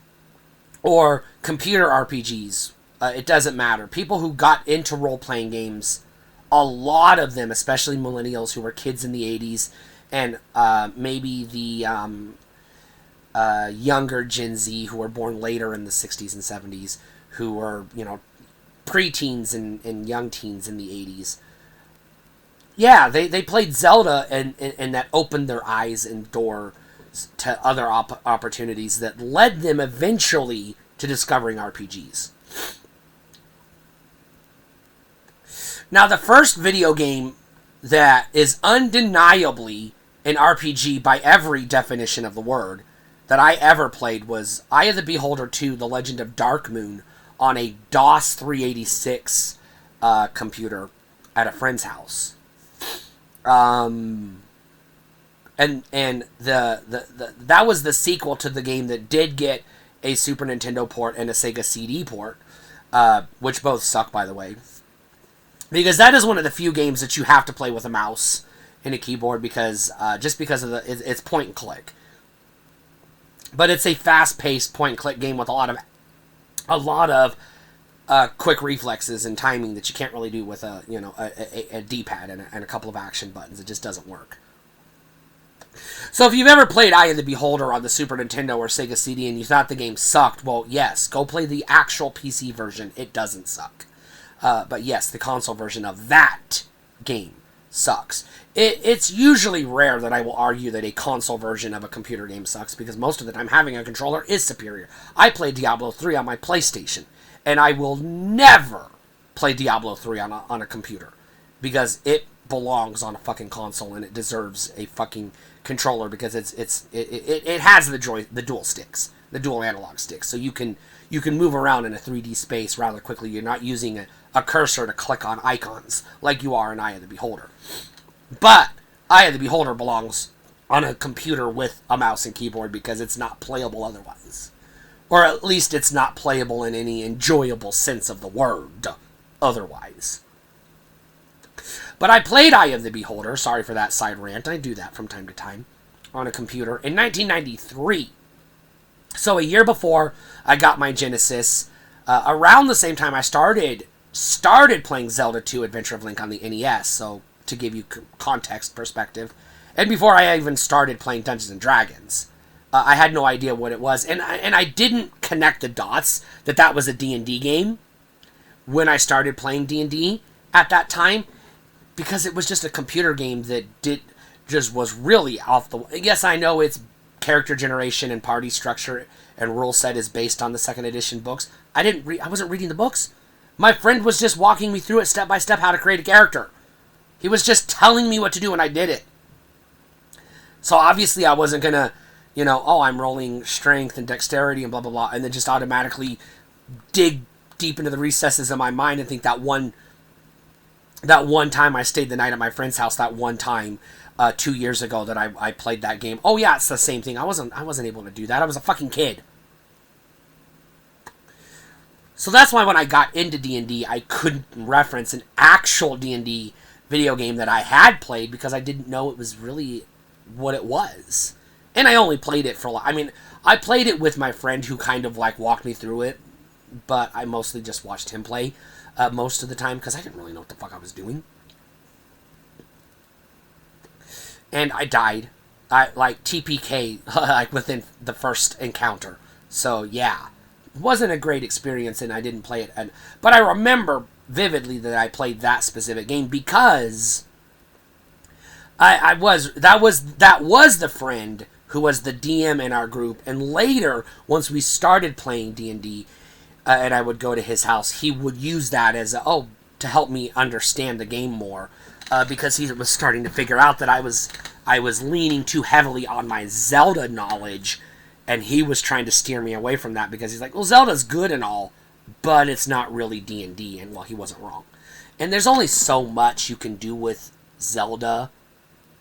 or computer RPGs, it doesn't matter. People who got into role-playing games, a lot of them, especially millennials who were kids in the 80s, and maybe the younger Gen Z who were born later in the 60s and 70s, who were, preteens and young teens in the 80s. Yeah, they played Zelda, and that opened their eyes and door to other opportunities that led them eventually to discovering RPGs. Now, the first video game that is undeniably an RPG by every definition of the word that I ever played was Eye of the Beholder 2, The Legend of Dark Moon, on a DOS 386 computer at a friend's house. And that was the sequel to the game that did get a Super Nintendo port and a Sega CD port, which both suck, by the way. Because that is one of the few games that you have to play with a mouse and a keyboard because just because of it's point and click. But it's a fast-paced point and click game with a lot of quick reflexes and timing that you can't really do with a D-pad and a couple of action buttons. It just doesn't work. So if you've ever played Eye of the Beholder on the Super Nintendo or Sega CD and you thought the game sucked, well, yes, go play the actual PC version. It doesn't suck. But yes, the console version of that game sucks. It's usually rare that I will argue that a console version of a computer game sucks, because most of the time having a controller is superior. I played Diablo 3 on my PlayStation, and I will never play Diablo 3 on a computer, because it belongs on a fucking console, and it deserves a fucking controller, because it has the dual sticks, the dual analog sticks, so you can move around in a 3D space rather quickly. You're not using a cursor to click on icons like you are in Eye of the Beholder. But Eye of the Beholder belongs on a computer with a mouse and keyboard because it's not playable otherwise. Or at least it's not playable in any enjoyable sense of the word otherwise. But I played Eye of the Beholder, sorry for that side rant, I do that from time to time, on a computer in 1993. So a year before I got my Genesis, around the same time I started playing Zelda 2 Adventure of Link on the NES, so to give you context perspective, and before I even started playing Dungeons & Dragons. I had no idea what it was, and I didn't connect the dots that was a D&D game when I started playing D&D at that time, because it was just a computer game that was really off the... Yes, I know it's character generation and party structure and rule set is based on the second edition books. I wasn't reading the books. My friend was just walking me through it step by step how to create a character. He was just telling me what to do, and I did it. So obviously I wasn't gonna, I'm rolling strength and dexterity and blah blah blah, and then just automatically dig deep into the recesses of my mind and think that one time I stayed the night at my friend's house, that one time 2 years ago that I played that game. Oh yeah, it's the same thing. I wasn't able to do that. I was a fucking kid. So that's why when I got into D&D, I couldn't reference an actual D&D video game that I had played because I didn't know it was really what it was. And I only played it I played it with my friend who kind of like walked me through it, but I mostly just watched him play most of the time because I didn't really know what the fuck I was doing. And I died. TPK, within the first encounter. So, yeah. It wasn't a great experience, and I didn't play it. But I remember vividly that I played that specific game because that was the friend who was the DM in our group. And later, once we started playing D&D, and I would go to his house, he would use that as to help me understand the game more. Because he was starting to figure out that I was leaning too heavily on my Zelda knowledge, and he was trying to steer me away from that because he's like, well, Zelda's good and all, but it's not really D&D, and well, he wasn't wrong. And there's only so much you can do with Zelda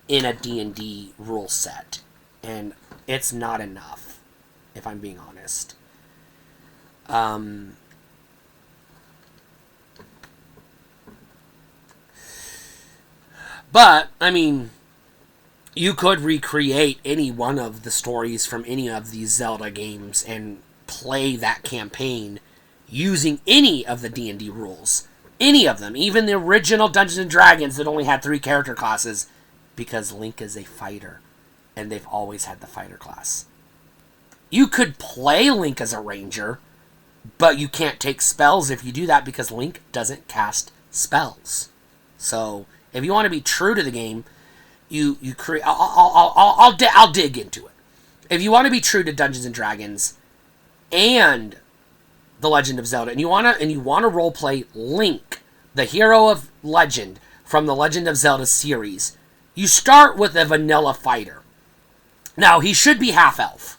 in a D&D rule set, and it's not enough, if I'm being honest. But, you could recreate any one of the stories from any of these Zelda games and play that campaign using any of the D&D rules. Any of them. Even the original Dungeons & Dragons that only had 3 character classes, because Link is a fighter, and they've always had the fighter class. You could play Link as a ranger, but you can't take spells if you do that because Link doesn't cast spells. So, if you want to be true to the game, you create. I'll dig into it. If you want to be true to Dungeons and Dragons and The Legend of Zelda, and you want to roleplay Link, the hero of Legend from the Legend of Zelda series, you start with a vanilla fighter. Now he should be half elf,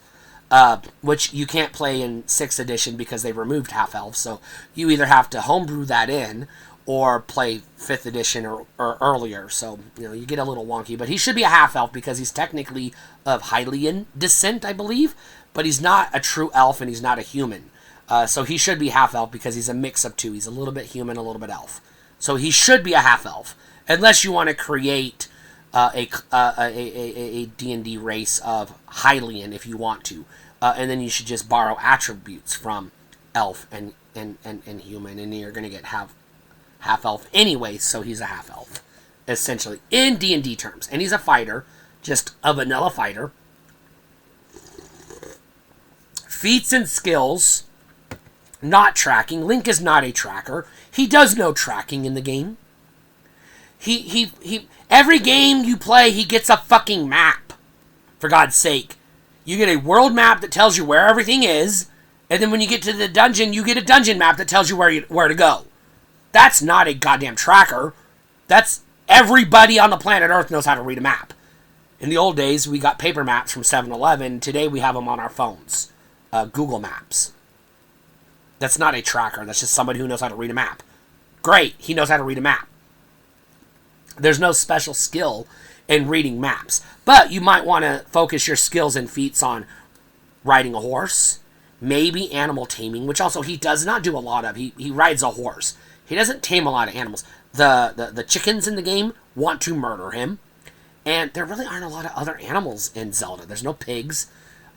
which you can't play in 6th edition because they removed half elf. So you either have to homebrew that in or play 5th edition or earlier. So, you get a little wonky. But he should be a half-elf because he's technically of Hylian descent, I believe. But he's not a true elf and he's not a human. So he should be half-elf because he's a mix of two. He's a little bit human, a little bit elf. So he should be a half-elf. Unless you want to create a D&D race of Hylian if you want to. And then you should just borrow attributes from elf and human. And you're going to get half-elf anyway, so he's a half-elf, essentially, in D&D terms. And he's a fighter, just a vanilla fighter. Feats and skills, not tracking. Link is not a tracker. He does no tracking in the game. He every game you play, he gets a fucking map. For God's sake. You get a world map that tells you where everything is, and then when you get to the dungeon, you get a dungeon map that tells you where to go. That's not a goddamn tracker. That's everybody on the planet Earth knows how to read a map. In the old days, we got paper maps from 7-Eleven. Today, we have them on our phones. Google Maps. That's not a tracker. That's just somebody who knows how to read a map. Great. He knows how to read a map. There's no special skill in reading maps. But you might want to focus your skills and feats on riding a horse. Maybe animal taming, which also he does not do a lot of. He rides a horse. He doesn't tame a lot of animals. The chickens in the game want to murder him. And there really aren't a lot of other animals in Zelda. There's no pigs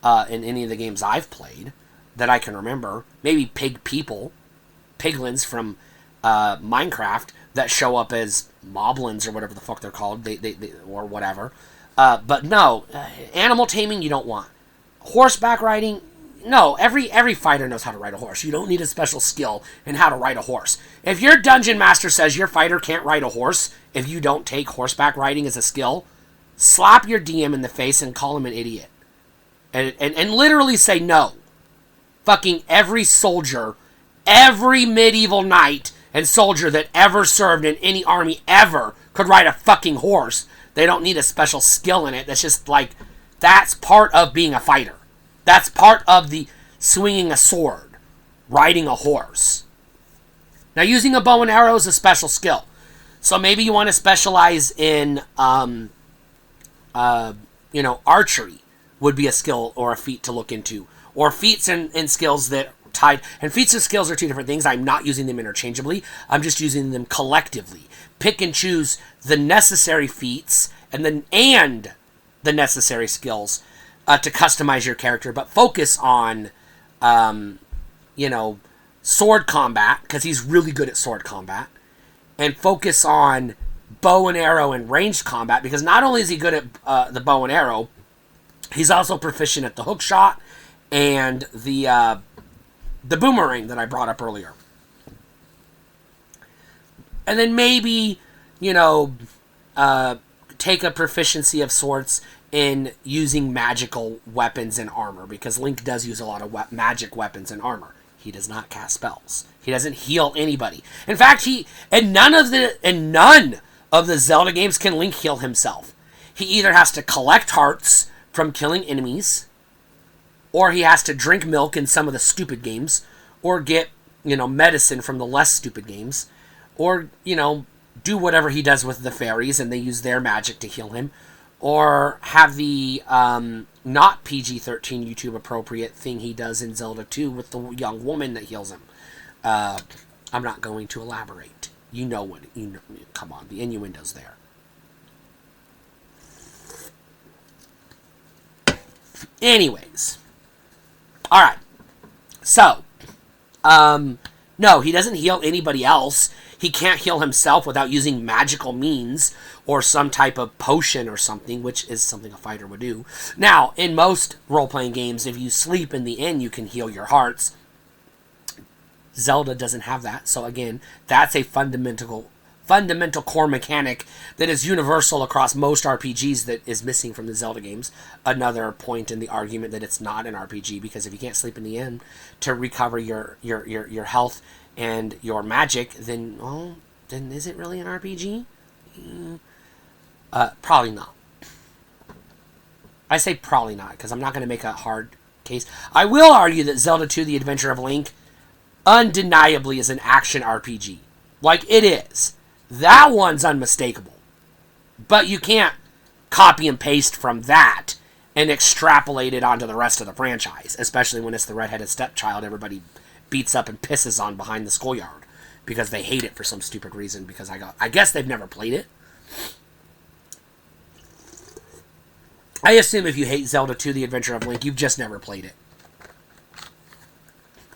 in any of the games I've played that I can remember. Maybe pig people. Piglins from Minecraft that show up as moblins or whatever the fuck they're called. They or whatever. But no, animal taming you don't want. Horseback riding, no, every fighter knows how to ride a horse. You don't need a special skill in how to ride a horse. If your dungeon master says your fighter can't ride a horse if you don't take horseback riding as a skill, slap your DM in the face and call him an idiot. And literally say no. Fucking every soldier, every medieval knight and soldier that ever served in any army ever could ride a fucking horse. They don't need a special skill in it. That's just like, that's part of being a fighter. That's part of the swinging a sword, riding a horse. Now, using a bow and arrow is a special skill. So maybe you want to specialize in, archery would be a skill or a feat to look into. Or feats and skills that tied. And feats and skills are two different things. I'm not using them interchangeably. I'm just using them collectively. Pick and choose the necessary feats and the necessary skills to customize your character, but focus on, sword combat, because he's really good at sword combat, and focus on bow and arrow and ranged combat, because not only is he good at the bow and arrow, he's also proficient at the hook shot and the boomerang that I brought up earlier. And then maybe, take a proficiency of sorts in using magical weapons and armor, because Link does use a lot of magic weapons and armor. He does not cast spells. He doesn't heal anybody. In fact, none of the Zelda games can Link heal himself. He either has to collect hearts from killing enemies, or he has to drink milk in some of the stupid games, or get, medicine from the less stupid games, or, do whatever he does with the fairies and they use their magic to heal him, or have the not PG-13 YouTube appropriate thing he does in Zelda 2 with the young woman that heals him. I'm not going to elaborate. Come on, the innuendo's there. Anyways. Alright. So, no, he doesn't heal anybody else. He can't heal himself without using magical means or some type of potion or something, which is something a fighter would do. Now, in most role-playing games, if you sleep in the inn, you can heal your hearts. Zelda doesn't have that. So again, that's a fundamental core mechanic that is universal across most RPGs that is missing from the Zelda games. Another point in the argument that it's not an RPG, because if you can't sleep in the inn to recover your health and your magic, then is it really an RPG? Probably not. I say probably not, because I'm not going to make a hard case. I will argue that Zelda 2: The Adventure of Link undeniably is an action RPG. Like, it is. That one's unmistakable. But you can't copy and paste from that and extrapolate it onto the rest of the franchise, especially when it's the redheaded stepchild everybody beats up and pisses on behind the schoolyard because they hate it for some stupid reason, because I guess they've never played it. I assume if you hate Zelda 2: The Adventure of Link, you've just never played it.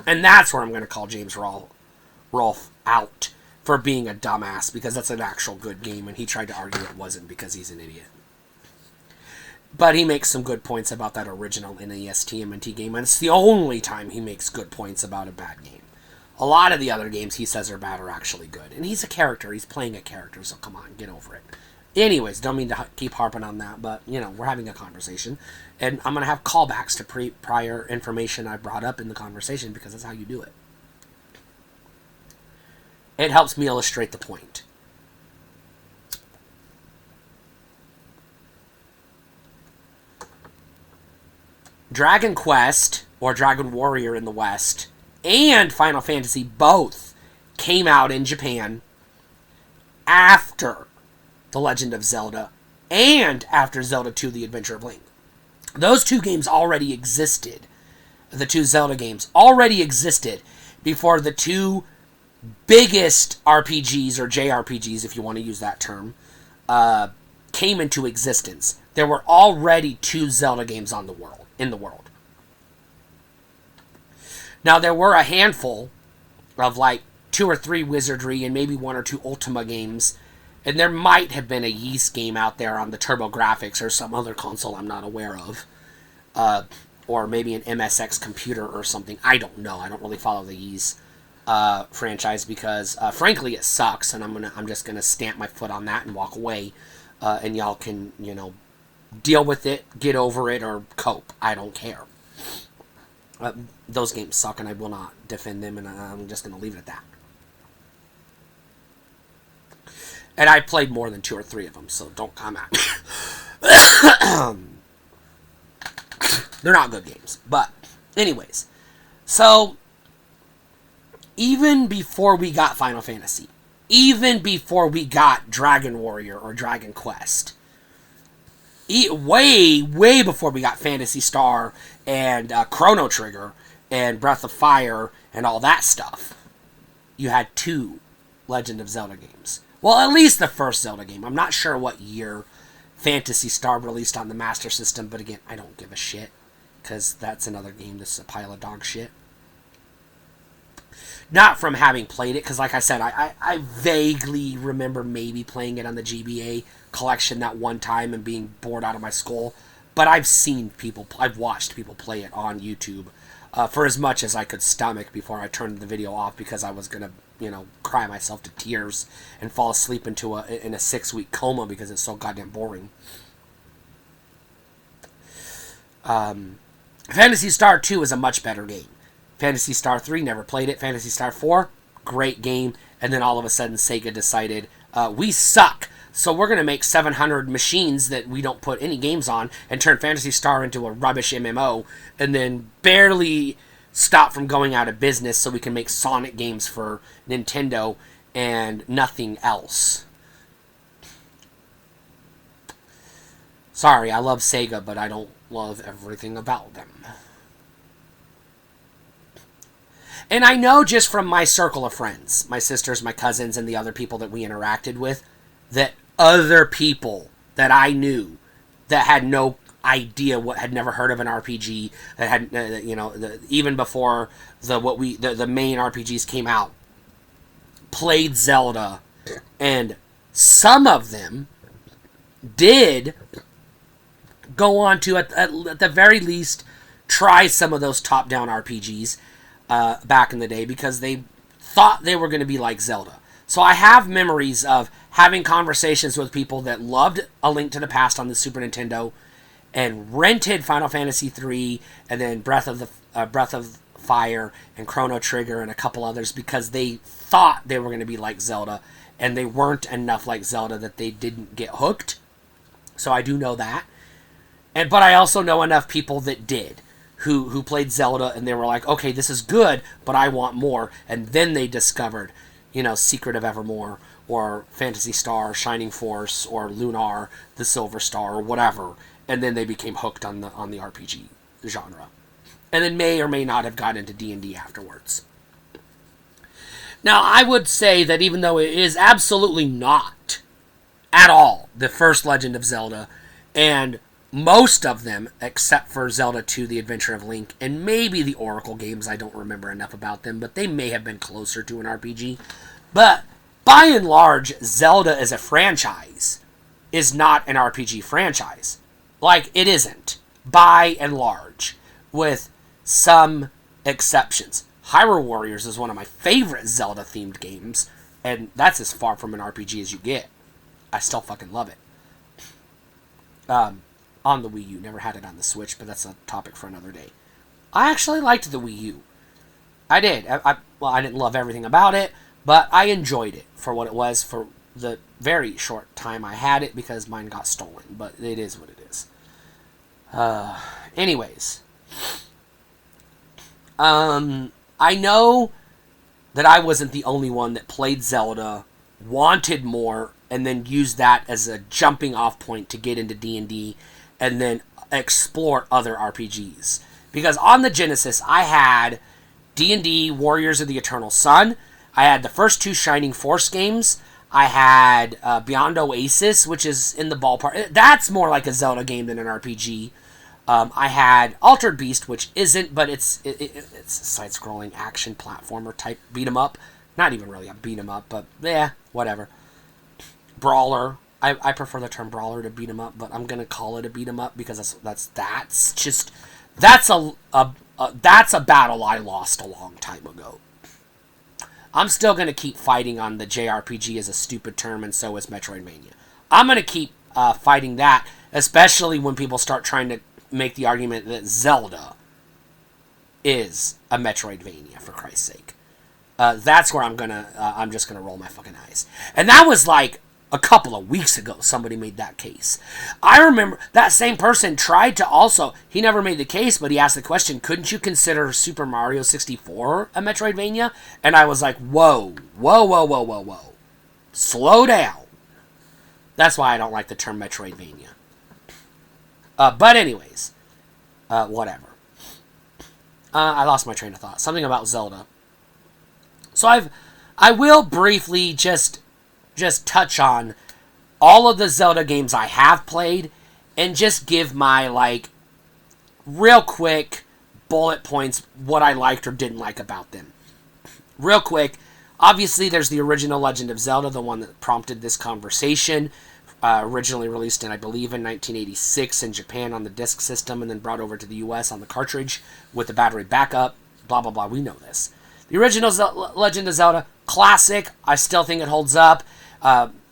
And that's where I'm going to call James Rolfe out for being a dumbass, because that's an actual good game, and he tried to argue it wasn't because he's an idiot. But he makes some good points about that original NES TMNT game, and it's the only time he makes good points about a bad game. A lot of the other games he says are bad are actually good. And he's a character. He's playing a character, so come on, get over it. Anyways, don't mean to keep harping on that, but, we're having a conversation. And I'm going to have callbacks to prior information I brought up in the conversation, because that's how you do it. It helps me illustrate the point. Dragon Quest, or Dragon Warrior in the West, and Final Fantasy both came out in Japan after The Legend of Zelda and after Zelda 2: The Adventure of Link. Those two games already existed. The two Zelda games already existed before the two biggest RPGs, or JRPGs if you want to use that term, came into existence. There were already two Zelda games in the world. Now, there were a handful of 2 or 3 Wizardry and maybe 1 or 2 Ultima games, and there might have been a Ys game out there on the TurboGrafx or some other console I'm not aware of. or maybe an MSX computer or something. I don't know. I don't really follow the Ys franchise because, frankly, it sucks, and I'm just gonna stamp my foot on that and walk away, and y'all can deal with it, get over it, or cope. I don't care. Those games suck, and I will not defend them, and I'm just gonna leave it at that. And I played more than 2 or 3 of them, so don't come at me. They're not good games. But, anyways. So, even before we got Final Fantasy, even before we got Dragon Warrior or Dragon Quest, way before we got Phantasy Star and Chrono Trigger and Breath of Fire and all that stuff, you had 2 Legend of Zelda games. Well, at least the first Zelda game. I'm not sure what year Phantasy Star released on the Master System, but again, I don't give a shit, because that's another game that's a pile of dog shit. Not from having played it, because like I said, I vaguely remember maybe playing it on the GBA collection that one time and being bored out of my skull, but I've watched people play it on YouTube for as much as I could stomach before I turned the video off, because I was going to cry myself to tears and fall asleep in a 6-week coma because it's so goddamn boring. Phantasy Star 2 is a much better game. Phantasy Star 3, never played it. Phantasy Star 4, great game. And then all of a sudden Sega decided, we suck, so we're going to make 700 machines that we don't put any games on and turn Phantasy Star into a rubbish MMO, and then barely stop from going out of business so we can make Sonic games for Nintendo and nothing else. Sorry, I love Sega, but I don't love everything about them. And I know just from my circle of friends, my sisters, my cousins, and the other people that we interacted with, that other people that I knew that had no idea, had never heard of an RPG, that had even before the main RPGs came out, played Zelda, and some of them did go on to at the very least try some of those top-down RPGs back in the day, because they thought they were going to be like Zelda. So I have memories of having conversations with people that loved A Link to the Past on the Super Nintendo and rented Final Fantasy III and then Breath of Fire and Chrono Trigger and a couple others, because they thought they were going to be like Zelda, and they weren't enough like Zelda that they didn't get hooked. So I do know that. But I also know enough people that did, who played Zelda, and they were like, okay, this is good, but I want more. And then they discovered, Secret of Evermore, or Phantasy Star, Shining Force, or Lunar, the Silver Star, or whatever. And then they became hooked on the RPG genre. And then may or may not have got into D&D afterwards. Now, I would say that even though it is absolutely not at all the first Legend of Zelda, and most of them, except for Zelda 2, The Adventure of Link, and maybe the Oracle games, I don't remember enough about them, but they may have been closer to an RPG. But, by and large, Zelda as a franchise is not an RPG franchise. Like, it isn't. By and large. With some exceptions. Hyrule Warriors is one of my favorite Zelda-themed games, and that's as far from an RPG as you get. I still fucking love it. On the Wii U. Never had it on the Switch, but that's a topic for another day. I actually liked the Wii U. I did. I didn't love everything about it, but I enjoyed it for what it was for the very short time I had it, because mine got stolen. But it is what it is. Anyways. I know that I wasn't the only one that played Zelda, wanted more, and then used that as a jumping off point to get into D&D, and then explore other RPGs. Because on the Genesis, I had D&D Warriors of the Eternal Sun. I had the first 2 Shining Force games. I had Beyond Oasis, which is in the ballpark. That's more like a Zelda game than an RPG. I had Altered Beast, which isn't, but it's a side-scrolling action platformer type beat-em-up. Not even really a beat-em-up, but yeah, whatever. Brawler. I prefer the term brawler to beat 'em up, but I'm gonna call it a beat 'em up because that's just That's that's a battle I lost a long time ago. I'm still going to keep fighting on the JRPG as a stupid term, and so is Metroidvania. I'm going to keep fighting that, especially when people start trying to make the argument that Zelda is a Metroidvania, for Christ's sake. That's where I'm just gonna roll my fucking eyes. And that was like a couple of weeks ago somebody made that case. I remember that same person tried to also, he never made the case, but he asked the question, couldn't you consider Super Mario 64 a Metroidvania? And I was like, whoa. Slow down. That's why I don't like the term Metroidvania. But anyways, whatever. I lost my train of thought. Something about Zelda. So I will briefly just touch on all of the Zelda games I have played and just give my, like, real quick bullet points what I liked or didn't like about them. Real quick, obviously there's the original Legend of Zelda, the one that prompted this conversation. Originally released in, I believe, in 1986 in Japan on the disc system and then brought over to the US on the cartridge with the battery backup. Blah, blah, blah. We know this. The original Legend of Zelda, classic. I still think it holds up.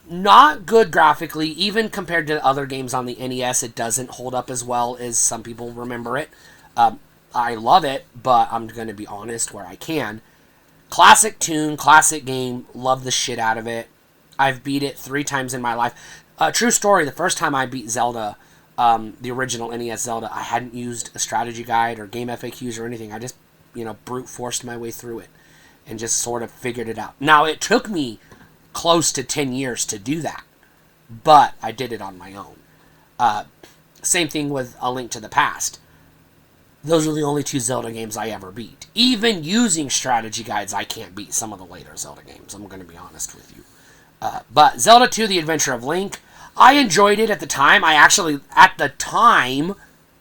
Not good graphically. Even compared to other games on the NES, it doesn't hold up as well as some people remember it. I love it, but I'm going to be honest where I can. Classic tune, classic game. Love the shit out of it. I've beat it 3 times in my life. True story, the first time I beat Zelda, the original NES Zelda, I hadn't used a strategy guide or game FAQs or anything. I just, brute forced my way through it and just sort of figured it out. Now, it took me close to 10 years to do that, but I did it on my own. Same thing with A Link to the Past. Those are the only 2 Zelda games I ever beat. Even using strategy guides, I can't beat some of the later Zelda games. I'm going to be honest with you. But Zelda 2, The Adventure of Link, I enjoyed it at the time.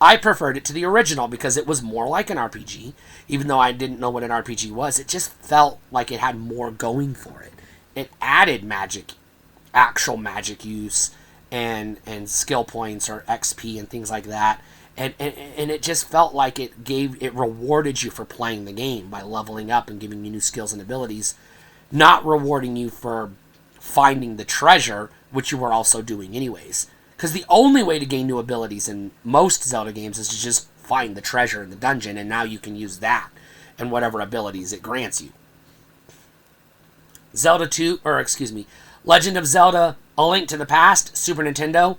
I preferred it to the original because it was more like an RPG. Even though I didn't know what an RPG was, it just felt like it had more going for it. It added magic, actual magic use, and skill points or XP and things like that. And it just felt like it rewarded you for playing the game by leveling up and giving you new skills and abilities, not rewarding you for finding the treasure, which you were also doing anyways. Because the only way to gain new abilities in most Zelda games is to just find the treasure in the dungeon, and now you can use that and whatever abilities it grants you. Legend of Zelda, A Link to the Past, Super Nintendo.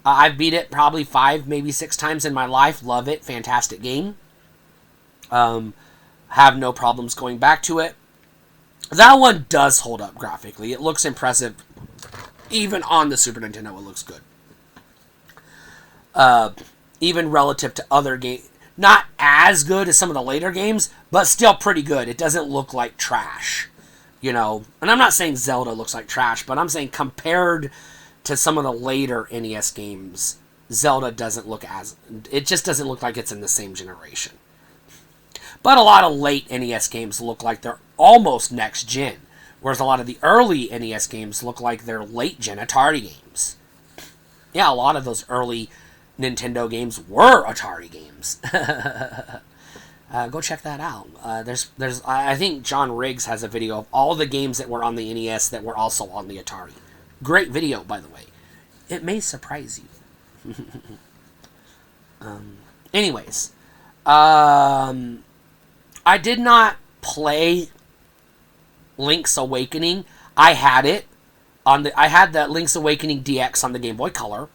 I've beat it probably 5, maybe 6 times in my life. Love it. Fantastic game. Have no problems going back to it. That one does hold up graphically. It looks impressive. Even on the Super Nintendo, it looks good. Even relative to other games. Not as good as some of the later games, but still pretty good. It doesn't look like trash. And I'm not saying Zelda looks like trash, but I'm saying compared to some of the later NES games, Zelda doesn't look it just doesn't look like it's in the same generation. But a lot of late NES games look like they're almost next gen, whereas a lot of the early NES games look like they're late gen Atari games. Yeah, a lot of those early Nintendo games were Atari games. Go check that out. I think John Riggs has a video of all the games that were on the NES that were also on the Atari. Great video, by the way. It may surprise you. Anyways, I did not play Link's Awakening. I had it I had the Link's Awakening DX on the Game Boy Color,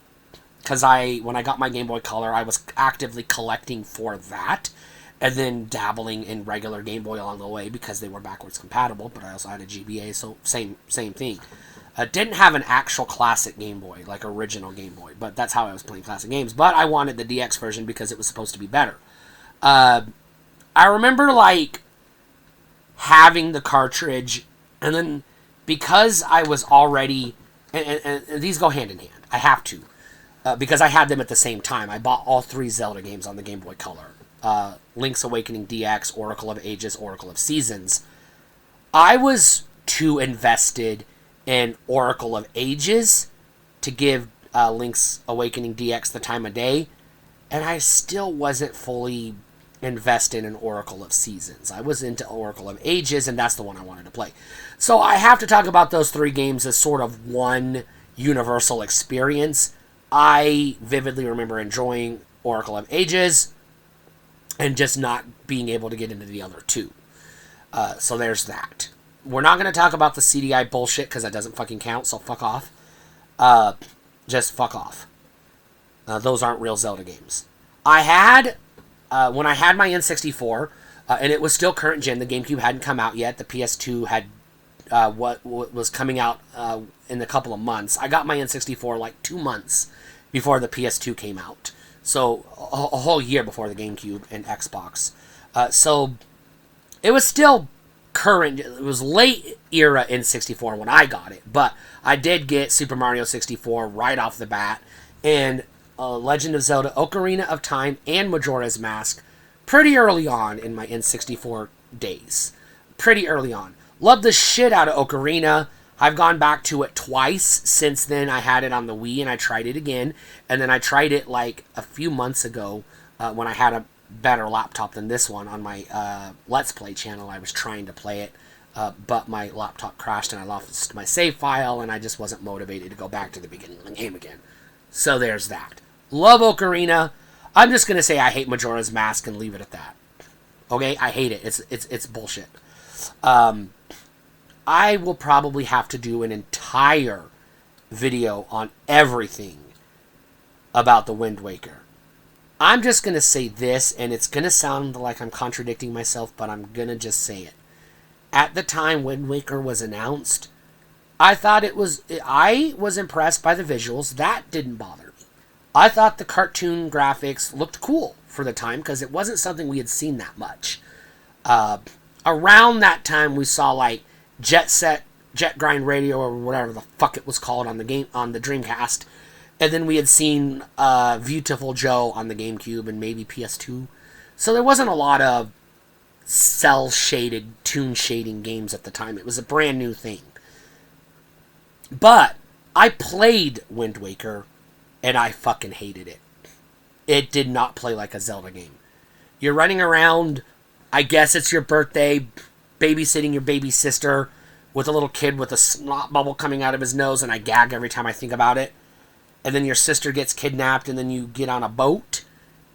because when I got my Game Boy Color, I was actively collecting for that, and then dabbling in regular Game Boy along the way because they were backwards compatible. But I also had a GBA, so same thing. Didn't have an actual classic Game Boy, like original Game Boy, but that's how I was playing classic games. But I wanted the DX version because it was supposed to be better. I remember, having the cartridge, and then because I was already... And these go hand in hand. I have to. Because I had them at the same time. I bought all 3 Zelda games on the Game Boy Color. Link's Awakening DX, Oracle of Ages, Oracle of Seasons. I was too invested in Oracle of Ages to give Link's Awakening DX the time of day. and I still wasn't fully invested in Oracle of Seasons. I was into Oracle of Ages, and that's the one I wanted to play. So I have to talk about those three games as sort of one universal experience. I vividly remember enjoying Oracle of Ages and just not being able to get into the other two. So there's that. We're not going to talk about the CDI bullshit because that doesn't fucking count, so fuck off. Just fuck off. Those aren't real Zelda games. I had, when I had my N64, and it was still current gen, the GameCube hadn't come out yet, the PS2 had, what was coming out in a couple of months. I got my N64 like 2 months before the PS2 came out. So, a whole year before the GameCube and Xbox. So, it was still current. It was late era N64 when I got it. But I did get Super Mario 64 right off the bat. And Legend of Zelda, Ocarina of Time, and Majora's Mask pretty early on in my N64 days. Pretty early on. Love the shit out of Ocarina. I've gone back to it twice since then. I had it on the Wii and I tried it again. And then I tried it like a few months ago when I had a better laptop than this one on my Let's Play channel. I was trying to play it, but my laptop crashed and I lost my save file and I just wasn't motivated to go back to the beginning of the game again. So there's that. Love Ocarina. I'm just going to say I hate Majora's Mask and leave it at that. Okay? I hate it. It's bullshit. I will probably have to do an entire video on everything about the Wind Waker. I'm just going to say this, and it's going to sound like I'm contradicting myself, but I'm going to just say it. At the time Wind Waker was announced, I was impressed by the visuals. That didn't bother me. I thought the cartoon graphics looked cool for the time, because it wasn't something we had seen that much. Around that time, we saw, like, Jet Grind Radio, or whatever the fuck it was called on the Dreamcast. And then we had seen Beautiful Joe on the GameCube and maybe PS2. So there wasn't a lot of cel-shaded, tune-shading games at the time. It was a brand new thing. But I played Wind Waker, and I fucking hated it. It did not play like a Zelda game. You're running around, I guess it's your birthday, babysitting your baby sister with a little kid with a snot bubble coming out of his nose, and I gag every time I think about it. And then your sister gets kidnapped, and then you get on a boat.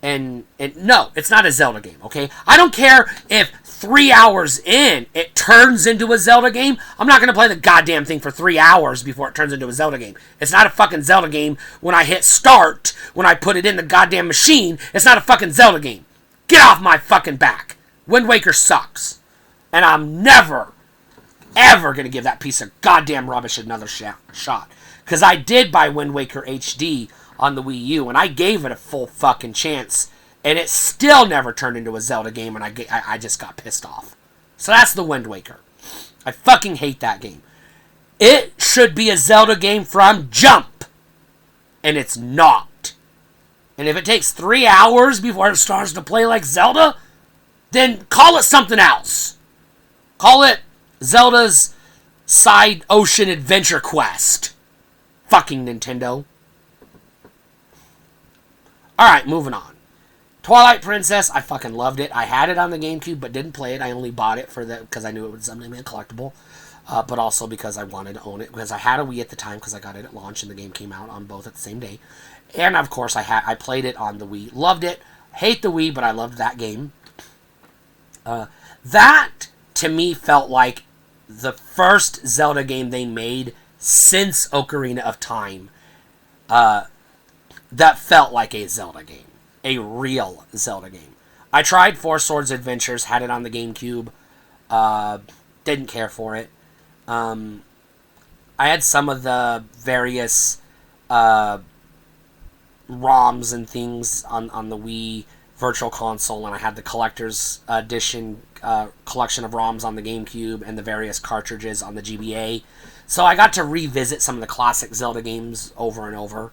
And no, it's not a Zelda game, okay? I don't care if 3 hours in, it turns into a Zelda game. I'm not going to play the goddamn thing for 3 hours before it turns into a Zelda game. It's not a fucking Zelda game when I hit start, when I put it in the goddamn machine. It's not a fucking Zelda game. Get off my fucking back. Wind Waker sucks. And I'm never, ever going to give that piece of goddamn rubbish another shot. Because I did buy Wind Waker HD on the Wii U, and I gave it a full fucking chance, and it still never turned into a Zelda game, and I just got pissed off. So that's the Wind Waker. I fucking hate that game. It should be a Zelda game from jump, and it's not. And if it takes 3 hours before it starts to play like Zelda, then call it something else. Call it Zelda's Side Ocean Adventure Quest. Fucking Nintendo. Alright, moving on. Twilight Princess, I fucking loved it. I had it on the GameCube, but didn't play it. I only bought it because I knew it would someday be a collectible. But also because I wanted to own it. Because I had a Wii at the time, because I got it at launch, and the game came out on both at the same day. And, of course, I played it on the Wii. Loved it. Hate the Wii, but I loved that game. That, to me, felt like the first Zelda game they made since Ocarina of Time, that felt like a Zelda game. A real Zelda game. I tried Four Swords Adventures, had it on the GameCube, didn't care for it. I had some of the various ROMs and things on the Wii Virtual Console, and I had the Collector's Edition collection of ROMs on the GameCube and the various cartridges on the GBA. So I got to revisit some of the classic Zelda games over and over.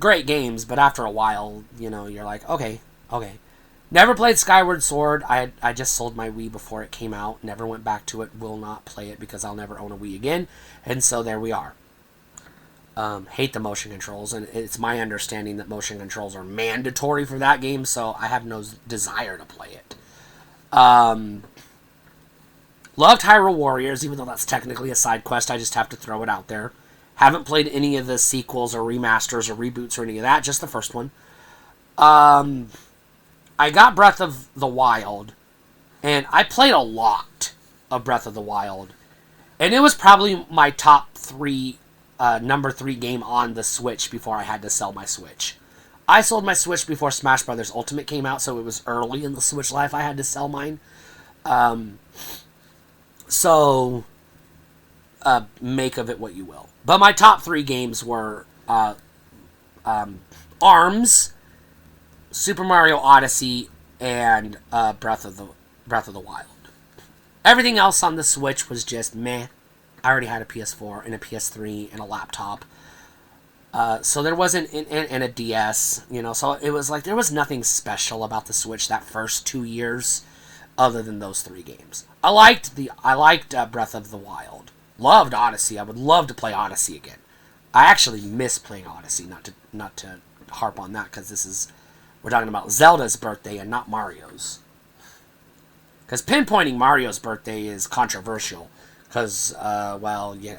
Great games, but after a while, you're like, okay. Never played Skyward Sword. I just sold my Wii before it came out. Never went back to it. Will not play it because I'll never own a Wii again. And so there we are. Hate the motion controls, and it's my understanding that motion controls are mandatory for that game, so I have no desire to play it. Loved Hyrule Warriors, even though that's technically a side quest. I just have to throw it out there. Haven't played any of the sequels or remasters or reboots or any of that, just the first one. I got Breath of the Wild, and I played a lot of Breath of the Wild. And it was probably my top three, number 3 game on the Switch before I had to sell my Switch. I sold my Switch before Smash Brothers Ultimate came out, so it was early in the Switch life I had to sell mine. So, make of it what you will. But my top 3 games were ARMS, Super Mario Odyssey, and Breath of the Wild. Everything else on the Switch was just meh. I already had a PS4 and a PS3 and a laptop. So there wasn't, and a DS, so it was like, there was nothing special about the Switch that first 2 years other than those 3 games. I liked Breath of the Wild. Loved Odyssey. I would love to play Odyssey again. I actually miss playing Odyssey, not to harp on that, because we're talking about Zelda's birthday and not Mario's. Because pinpointing Mario's birthday is controversial. Because,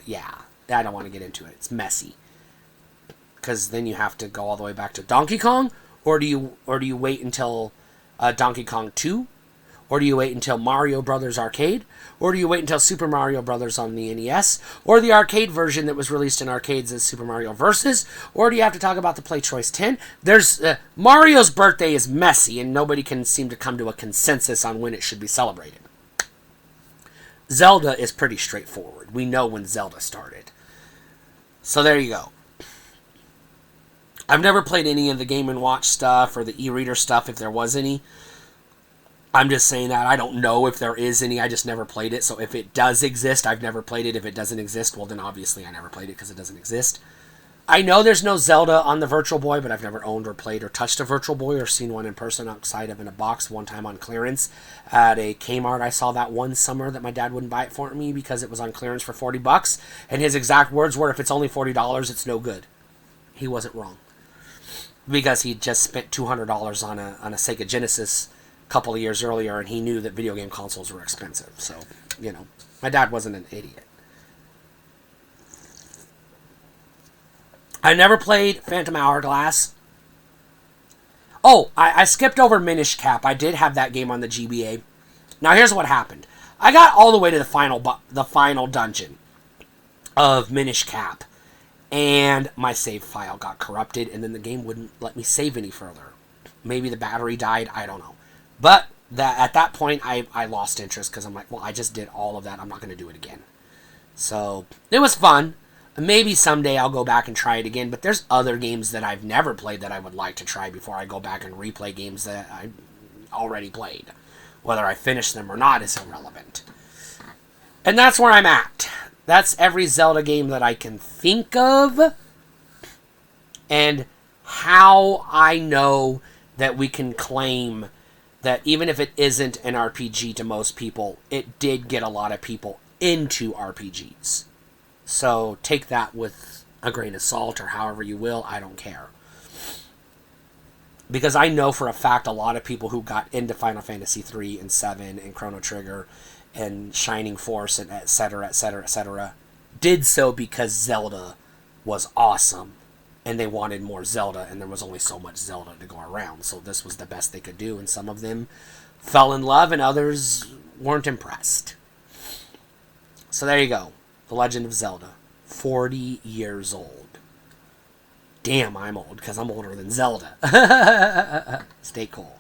yeah, I don't want to get into it. It's messy. Because then you have to go all the way back to Donkey Kong, or do you wait until Donkey Kong 2, or do you wait until Mario Brothers Arcade, or do you wait until Super Mario Brothers on the NES, or the arcade version that was released in arcades as Super Mario Versus, or do you have to talk about the Play Choice 10? There's Mario's birthday is messy, and nobody can seem to come to a consensus on when it should be celebrated. Zelda is pretty straightforward. We know when Zelda started. So there you go. I've never played any of the Game & Watch stuff or the e-reader stuff, if there was any. I'm just saying that. I don't know if there is any. I just never played it. So if it does exist, I've never played it. If it doesn't exist, well, then obviously I never played it because it doesn't exist. I know there's no Zelda on the Virtual Boy, but I've never owned or played or touched a Virtual Boy or seen one in person outside of in a box one time on clearance. At a Kmart, I saw that one summer that my dad wouldn't buy it for me because it was on clearance for $40. And his exact words were, if it's only $40, it's no good. He wasn't wrong. Because he just spent $200 on a Sega Genesis a couple of years earlier, and he knew that video game consoles were expensive. So, my dad wasn't an idiot. I never played Phantom Hourglass. Oh, I skipped over Minish Cap. I did have that game on the GBA. Now, here's what happened. I got all the way to the final dungeon of Minish Cap, and my save file got corrupted, and then the game wouldn't let me save any further. Maybe the battery died, I don't know. But at that point, I lost interest, because I'm like, well, I just did all of that, I'm not going to do it again. So, it was fun. Maybe someday I'll go back and try it again, but there's other games that I've never played that I would like to try before I go back and replay games that I already played. Whether I finish them or not is irrelevant. And that's where I'm at. That's every Zelda game that I can think of. And how I know that we can claim that even if it isn't an RPG to most people, it did get a lot of people into RPGs. So take that with a grain of salt or however you will. I don't care. Because I know for a fact a lot of people who got into Final Fantasy 3 and 7 and Chrono Trigger and Shining Force and etc., etc., etc., did so because Zelda was awesome and they wanted more Zelda, and there was only so much Zelda to go around. So this was the best they could do, and some of them fell in love and others weren't impressed. So there you go. The Legend of Zelda. 40 years old. Damn, I'm old, because I'm older than Zelda. Stay cool.